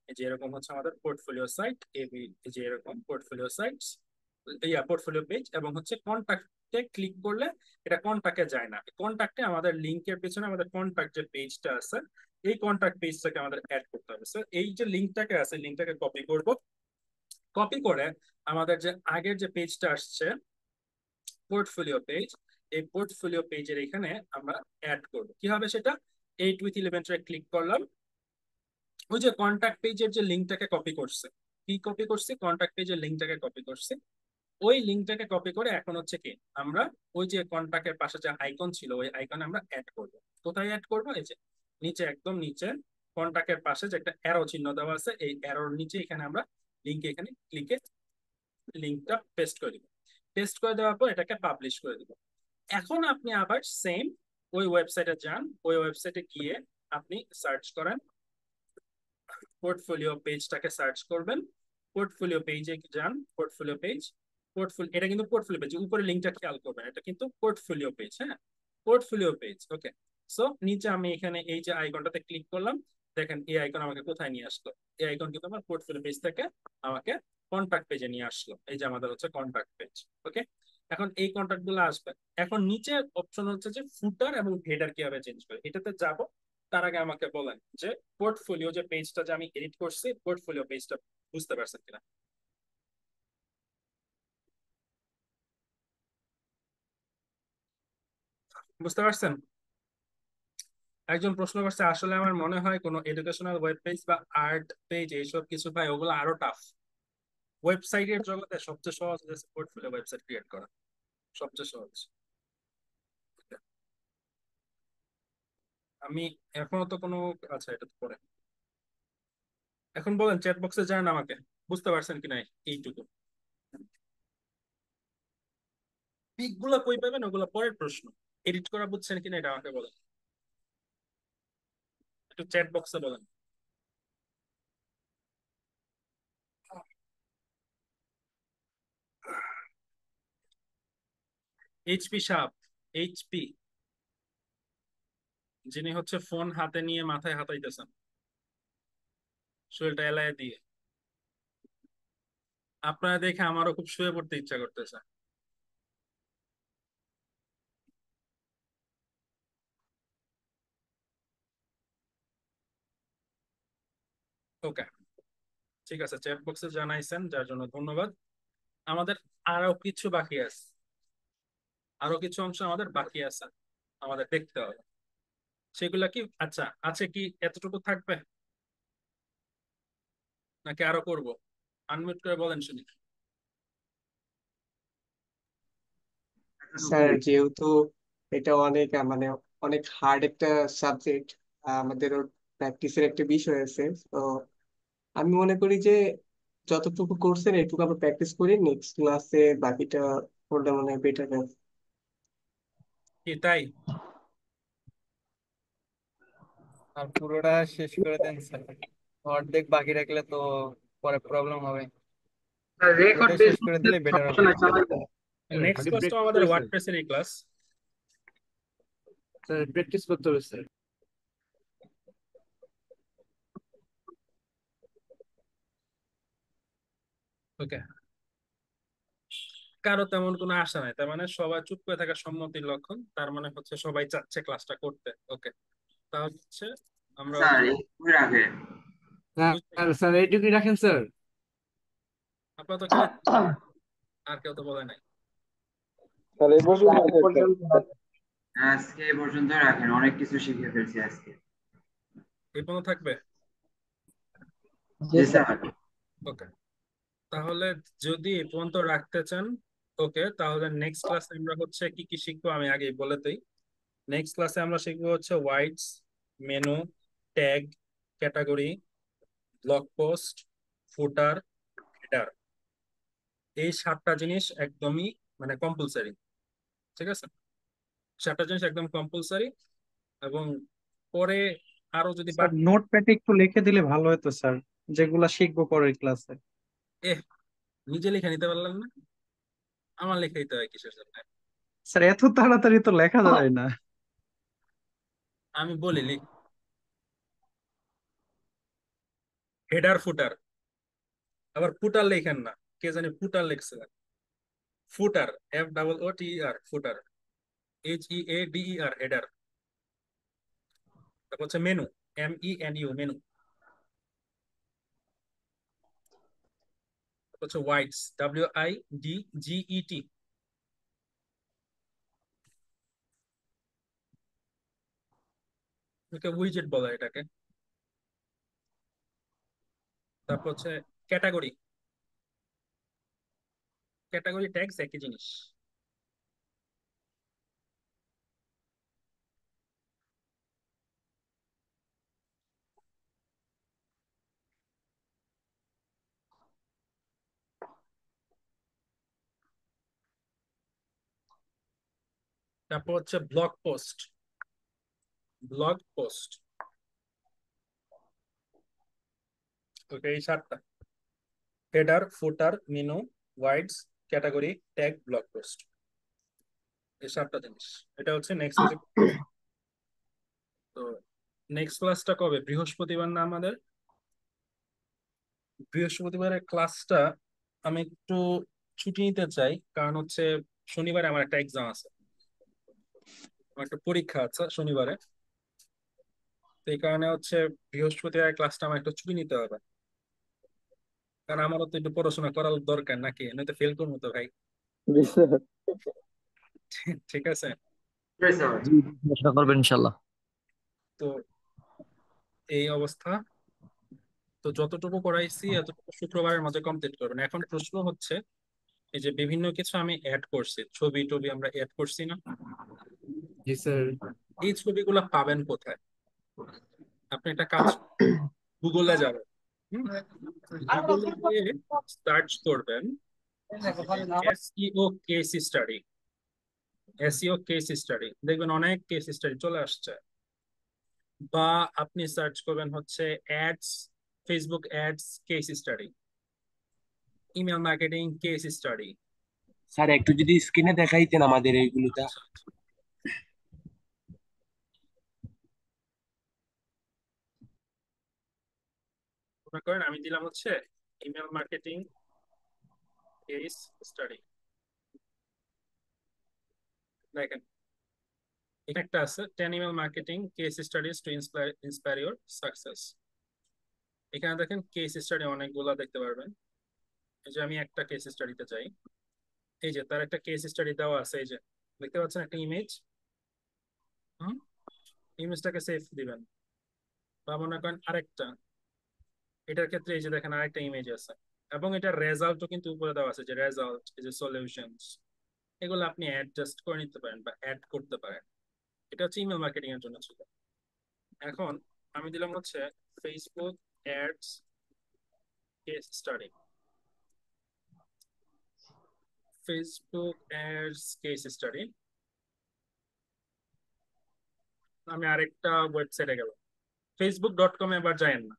এই যে এরকম হচ্ছে আমাদের পোর্টফোলিও সাইট, এই যে এরকম পোর্টফোলিও সাইটস, পোর্টফোলিও পেজ। এবং হচ্ছে কন্টাক্টে ক্লিক করলে এটা কন্টাক্টে যায় না, কন্টাক্টে আমাদের লিঙ্কের পেছনে আমাদের কন্টাক্ট যে পেজটা আছে, এই কন্টাক্ট পেজটাকে আমাদের অ্যাড করতে হবে। স্যার এই যে লিঙ্কটাকে আছে, লিঙ্কটাকে কপি করব, কপি করে আমাদের যে আগের যে পেজটা আসছে পোর্টফোলিও পেজ, এই পোর্টফোলিও পেজের এখানে আমরা অ্যাড করব। কি হবে সেটা, 8 with 11 ক্লিক করলাম, ওই যে কন্টাক্ট পেজের যে লিঙ্কটাকে কপি করছে, কি কপি করছি, কন্টাক্ট পেজের লিঙ্কটাকে কপি করছি। ওই লিঙ্কটাকে কপি করে এখন হচ্ছে কি আমরা ওই যে কন্টাক্টের পাশে যে আইকন ছিল, ওই আইকনে আমরা অ্যাড করব। কোথায় অ্যাড করব, এই যে নিচে, একদম নিচে কন্টাক্টের পাশে যে একটা অ্যারো চিহ্ন দেওয়া আছে, এই অ্যারোর নিচে এখানে আমরা লিঙ্কে এখানে ক্লিকে লিঙ্কটা পেস্ট করে দিব। পেস্ট করে দেওয়ার পর এটাকে পাবলিশ করে দিব। এখন আপনি আবার সেম ওই ওয়েবসাইটে যান, ওই ওয়েবসাইটে গিয়ে আপনি সার্চ করেন, পোর্টফোলিও পেজটাকে সার্চ করবেন, পোর্টফোলিও পেজে যান, পোর্টফোলিও পেজ, পোর্টফোলিও, এটা কিন্তু পোর্টফোলিও পেজ, উপরে লিঙ্কটা খেয়াল করবেন, এটা কিন্তু পোর্টফোলিও পেজ। হ্যাঁ, পোর্টফোলিও পেজ। ওকে, সো নিচে আমি এখানে এই যে আইকনটাতে ক্লিক করলাম, দেখেন এই আইকন আমাকে কোথায় নিয়ে আসলো, এই আইকন কিন্তু আমার পোর্টফোলিও পেজ থেকে আমাকে কন্টাক্ট পেজে নিয়ে আসলো। এই যে আমাদের হচ্ছে কন্টাক্ট পেজ। ওকে, এখন এই কন্টাক্ট গুলো আসবে। এখন নিচে অপশন হচ্ছে যে ফুটার এবং হেডার কিভাবে চেঞ্জ করে, এটাতে যাব। তার আগে আমাকে বলেন যে পোর্টফোলিও যে পেজটা যে আমি এডিট করছি, পোর্টফোলিও পেজটা বুঝতে পারছেন কিনা, বুঝতে পারছেন? একজন প্রশ্ন করছে, আসলে আমার মনে হয় কোনো এডুকেশনাল ওয়েব পেজ বা আর্ট পেজ এইসব কিছু ভাই ওগুলো আরো টাফ। ওয়েবসাইটের জগতে সবচেয়ে সহজ হচ্ছে পোর্টফোলিও ওয়েবসাইট ক্রিয়েট করা, সবচেয়ে সহজ। আমি এখনো তো কোনো, আচ্ছা এটা তো পরে। এখন বলেন চ্যাট বক্সে যান, আমাকে বুঝতে পারছেন কিনা এইটুকু। পিক গুলা কই পাবেন ওগুলা পরের প্রশ্ন, এডিট করা বুঝছেন কিনা এটা আমাকে বলেন, একটু চ্যাট বক্সে বলেন। এইচপি সাপ, এইচপি, যিনি হচ্ছে ফোন হাতে নিয়ে মাথায় হাতাইতেছেন শরীরটা এলায় দিয়ে, আপনারা দেখে আমারও খুব শুয়ে পড়তে ইচ্ছা করতেছে। ওকে, ঠিক আছে, চ্যাট বক্সে জানাইছেন যার জন্য ধন্যবাদ। আমাদের আরো কিছু বাকি আছে, আরো কিছু অংশ আমাদের বাকি আছে, আমাদের দেখতে হবে সেগুলা কি। আচ্ছা, আছে কি, এতটুকু থাকবে নাকি আরো করব? আনমিউট করে বলেন শুনি। স্যার যেহেতু এটা অনেক মানে অনেক হার্ড একটা সাবজেক্ট, আমাদেরও প্র্যাকটিসের একটা বিষয় আছে, তো আমি মনে করি যে যতটুকু করছেন এটুকু আমরা প্র্যাকটিস করি, নেক্সট ক্লাসে বাকিটা করলে মনে হয় বেটার হয়। কি তাই? আর পুরোটা শেষ করে দেন স্যার, অর্ধেক বাকি রাখলে তো পরে প্রবলেম হবে। রেকর্ড পুরোটা বেস শেষ করে দিলে বেটার সমস্যা হবে। নাই, চালাই দেন। নেক্সট ক্লাস তো আমাদের ওয়ার্ডপ্রেসের এই ক্লাস। স্যার প্র্যাকটিস করতে হবে স্যার। ওকে, কারো তেমন কোনো আশা নাই, তার মানে সবাই চুপ করে থাকা সম্মতির লক্ষণ, তার মানে হচ্ছে সবাই চাচ্ছে ক্লাসটা করতে। ওকে, তাহলে হচ্ছে আমরা স্যার একটু রাখেন। বুঝছি। স্যার স্যার এইটুকুই রাখেন স্যার। আপনারা তো কেউ, আর কেউ তো বলে নাই। স্যার এই পর্যন্ত এই পর্যন্ত আজকে এই পর্যন্ত রাখেন, অনেক কিছু শিখে ফেলছি আজকে। এই পর্যন্ত থাকবে। জি স্যার। ওকে, তাহলে যদি এই পর্যন্ত রাখতে চান, ওকে, তাহলে নেক্সট ক্লাসে আমরা হচ্ছে কি কি শিখবো আমি আগেই বলে দিই। নেক্সট ক্লাসে আমরা শিখবো হচ্ছে widgets, menu, tag, category, blog post, footer, header. এই 7টা জিনিস একদমই মানে কম্পালসারি, ঠিক আছে? 7টা জিনিস একদম কম্পালসারি। এবং পরে আরো যদি স্যার নোটপ্যাডে একটু লিখে দিলে ভালো হতো স্যার, যেগুলা শিখবো পরের ক্লাসে। এ নিজে লিখে নিতে পারলাম না, আমার লিখে দিতে হয় কিসের জন্য? স্যার এত তাড়াতাড়ি তো লেখা যায় না। আমি বলি হেডার ফুটার, আবার ফুটার লেখেন না, কে জানি ফুটার লিখছিলেন, ফুটার, FOOTER, ফুটার, HEADER, হেডার। তারপর হচ্ছে মেনু, MENU, মেনু। তারপর হচ্ছে ওয়াইডস, WIDGET। উইজেট বলা এটাকে। তারপর হচ্ছে ক্যাটাগরি, ক্যাটাগরি ট্যাগস একই জিনিস। তারপর হচ্ছে blog post, blog post. Okay, এই 7টা, header, footer, menu, widgets, category, tag, blog post, এই 7টা জিনিস। এটা হচ্ছে নেক্সট ক্লাসে। তো নেক্সট ক্লাসটা কবে? বৃহস্পতিবার না আমাদের? বৃহস্পতিবারের ক্লাসটা আমি একটু ছুটি নিতে চাই, কারণ হচ্ছে শনিবারে আমার একটা এক্সাম আছে, আমার একটা পরীক্ষা আছে শনিবারে। তো এই কারণে হচ্ছে বৃহস্পতিবার ক্লাসটা আমার একটু ছুটি নিতে হবে, কারণ আমারও তো একটু পড়াশোনা করার দরকার নাকি, নয়তো ফেল করবো তো ভাই। জি স্যার। ঠিক আছে। স্যার। জি, চেষ্টা করবেন ইনশাল্লাহ। তো এই অবস্থা। তো যতটুকু করাইছি এতটুকু শুক্রবারের মধ্যে কমপ্লিট করবেন। এখন প্রশ্ন হচ্ছে, এই যে বিভিন্ন কিছু আমি অ্যাড করছি, ছবি টবি আমরা অ্যাড করছি না, জি স্যার। এই ছবিগুলো পাবেন কোথায়? আপনি একটা কাজ, গুগলে যাবেন, গুগলে গিয়ে সার্চ করবেন SEO case study, SEO case study, দেখবেন অনেক কেস স্টাডি চলে আসছে। বা আপনি সার্চ করবেন হচ্ছে ads, Facebook ads case study, email marketing case study. Sir একটু যদি স্ক্রিনে দেখাইতেন আমাদের এইগুলোটা। আচ্ছা, মনে করেন আমি দিলাম হচ্ছে ইমেল মার্কেটিং কেস স্টাডি, দেখেন এটা একটা আছে 10 email marketing case studies to inspire your success. এখানে দেখেন কেস স্টাডি অনেকগুলা দেখতে পারবেন। এই যে আমি একটা কেস স্টাডিতে যাই, এই যে তার একটা কেস স্টাডি দেওয়া আছে, এই যে দেখতে পাচ্ছেন একটা ইমেজ। ইমেজটাকে সেভ দিবেন। বা মনে করেন আরেকটা, এটার ক্ষেত্রে এই যে দেখেন আরেকটা ইমেজ আছে, এবং এটার রেজাল্টও কিন্তু উপরে দেওয়া আছে, যে রেজাল্ট, এই যে সলিউশনস, এগুলো আপনি অ্যাডজাস্ট করে নিতে পারেন বা অ্যাড করতে পারেন। এটা হচ্ছে ইমেল মার্কেটিং এর জন্য ছিল। এখন আমি দিলাম হচ্ছে Facebook ads case study, Facebook ads case study. আমি আরেকটা ওয়েবসাইটে গেলাম, facebook.com এ এবার যায়েন না,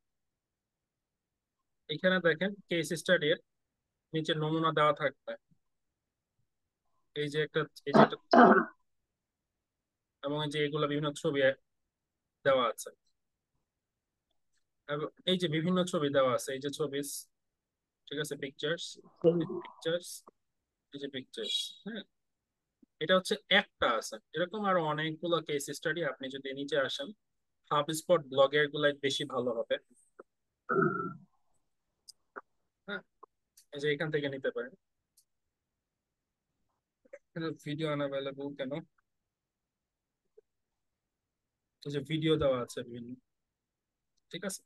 এখানে দেখেন কেস স্টাডির নিচে নমুনা দেওয়া থাকবে, এই যে একটা, এই যে একটা, এবং এই যে এগুলো বিভিন্ন ছবি দেওয়া আছে, এবং এই যে বিভিন্ন ছবি দেওয়া আছে, এই যে ছবি, ঠিক আছে, পিকচার্স, পিকচার্স, এই যে পিকচার্স। হ্যাঁ, এটা হচ্ছে একটা আছে, এরকম আরো অনেকগুলো কেস স্টাডি। আপনি যদি নিচে আসেন, হাবস্পট ব্লগের গুলাই বেশি ভালো হবে। হ্যাঁ, এই যে এখান থেকে নিতে পারেন। ভিডিও আনঅ্যাভেলেবল কেন? এই যে ভিডিও দেওয়া আছে বিভিন্ন, ঠিক আছে।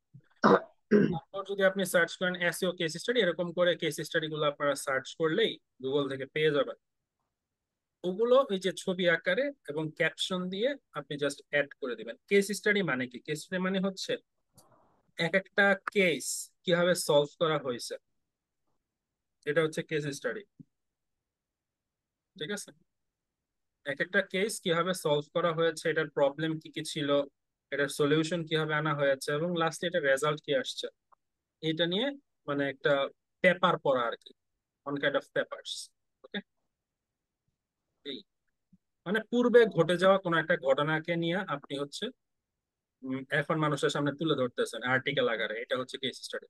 তারপর যদি আপনি সার্চ করেন এসইও কেস স্টাডি, এরকম করে কেস স্টাডি গুলো আপনারা সার্চ করলেই গুগল থেকে পেয়ে যাবেন। ওগুলো এই যে ছবি আকারে এবং ক্যাপশন দিয়ে আপনি জাস্ট অ্যাড করে দিবেন। কেস স্টাডি মানে কি? কেস স্টাডি মানে হচ্ছে এক একটা কেস কিভাবে সলভ করা হয়েছে, এটা হচ্ছে কেস স্টাডি। ঠিক আছে, এক একটা কেস কিভাবে সলভ করা হয়েছে, এটার প্রবলেম কি কি ছিল, এটার সলিউশন কিভাবে আনা হয়েছে, এবং লাস্টে এটা রেজাল্ট কি আসছে, এটা নিয়ে মানে একটা পেপার পড়া আর কি, অন কাইন্ড অফ পেপারস। ওকে, এই মানে পূর্বে ঘটে যাওয়া কোনো একটা ঘটনাকে নিয়ে আপনি হচ্ছে এখন মানুষের সামনে তুলে ধরতেছেন আর্টিকেল আকারে, এটা হচ্ছে কেস স্টাডি।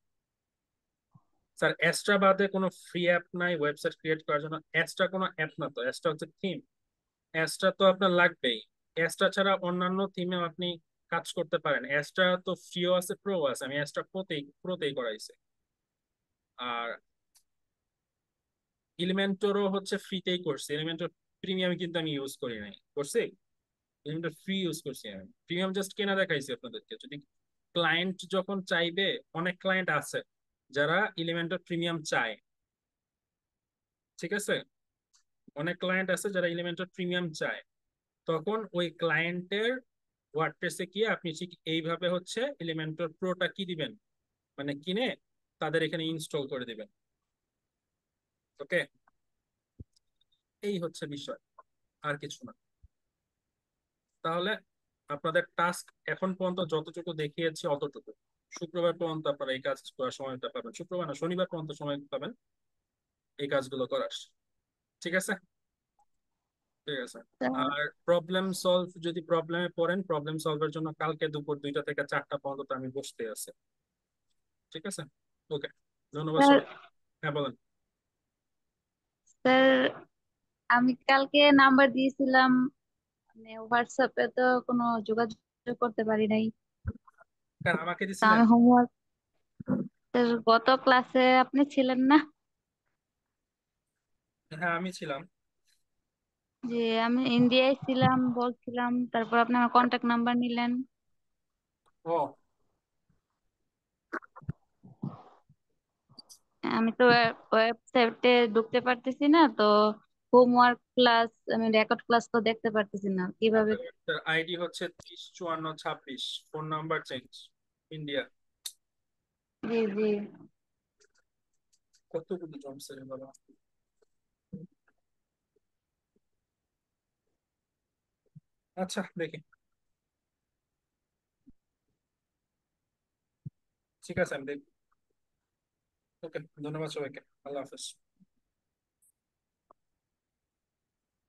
স্যার এক্সট্রা বাদে কোনো ফ্রি অ্যাপ নাই ওয়েবসাইট ক্রিয়েট করার জন্য? এক্সট্রা কোনো অ্যাপ না তো, এক্সট্রা হচ্ছে থিম। এক্সট্রা তো আপনার লাগবেই। এক্সট্রা ছাড়া অন্যান্য থিমেও আপনি কাজ করতে পারেন। এক্সট্রা তো ফ্রিও আছে, প্রো আছে। আমি এক্সট্রা প্রোতেই করাইছি। আর এলিমেন্টরও হচ্ছে ফ্রিতেই করছি। এলিমেন্টর প্রিমিয়াম কিন্তু আমি ইউজ করি নাই, করছি। এলিমেন্টর ফ্রি ইউজ করছি আমি, প্রিমিয়াম জাস্ট কেনা দেখাইছি আপনাদেরকে। যদি ক্লায়েন্ট যখন চাইবে, অনেক ক্লায়েন্ট আছে যারা এলিমেন্টর প্রিমিয়াম চায়, ঠিক আছে? অনেক ক্লায়েন্ট আছে যারা এলিমেন্টর প্রিমিয়াম চায়, তখন ওই ক্লায়েন্টের ওয়ার্ডপ্রেসে গিয়ে আপনি ঠিক এইভাবে হচ্ছে এলিমেন্টর প্রোটা কি দিবেন, মানে কিনে তাদের এখানে ইনস্টল করে দিবেন। ওকে, এই হচ্ছে বিষয়, আর কিছু না। তাহলে আপনাদের টাস্ক এখন পর্যন্ত যতটুকু দেখিয়েছি অতটুকু। শুক্রবার পর্যন্ত আপনারা এই কাজ করার সময়টা পাবেন, শুক্রবার না শনিবার পর্যন্ত সময় পাবেন এই কাজগুলো করার। ঠিক আছে? ঠিক আছে। আর প্রবলেম সলভ, যদি প্রবলেমে পড়েন, প্রবলেম সলভের জন্য কালকে দুপুর 2টা থেকে 4টা পর্যন্ত আমি বসতে আছি। ঠিক আছে? ওকে, ধন্যবাদ স্যার সবাই। হ্যাঁ বলেন। স্যার আমি কালকে নাম্বার দিয়েছিলাম, মানে হোয়াটসঅ্যাপে তো কোনো যোগাযোগ করতে পারি নাই। কারণ আমাকে তা দিছিলেন। আমি হোমওয়ার্ক, গত ক্লাসে আপনি ছিলেন না? হ্যাঁ আমি ছিলাম। যে আমি ইন্ডিয়ায় ছিলাম বলছিলাম, তারপর আপনি আমার কন্ট্যাক্ট নাম্বার নিলেন। ও আমি তো ওয়েবসাইটে ঢুকতে পারতেছি না তো, হোমওয়ার্ক ক্লাস, আমি রেকর্ড ক্লাস তো দেখতে পারতেছি না কিভাবে। আইডি হচ্ছে 305426, ফোন নাম্বার চেঞ্জ, ইন্ডিয়া। জি জি। কতগুলো জমছে রে বাবা। আচ্ছা দেখি। ঠিক আছে আমি দেখি। ওকে, ধন্যবাদ সবাইকে, আল্লাহ হাফেজ।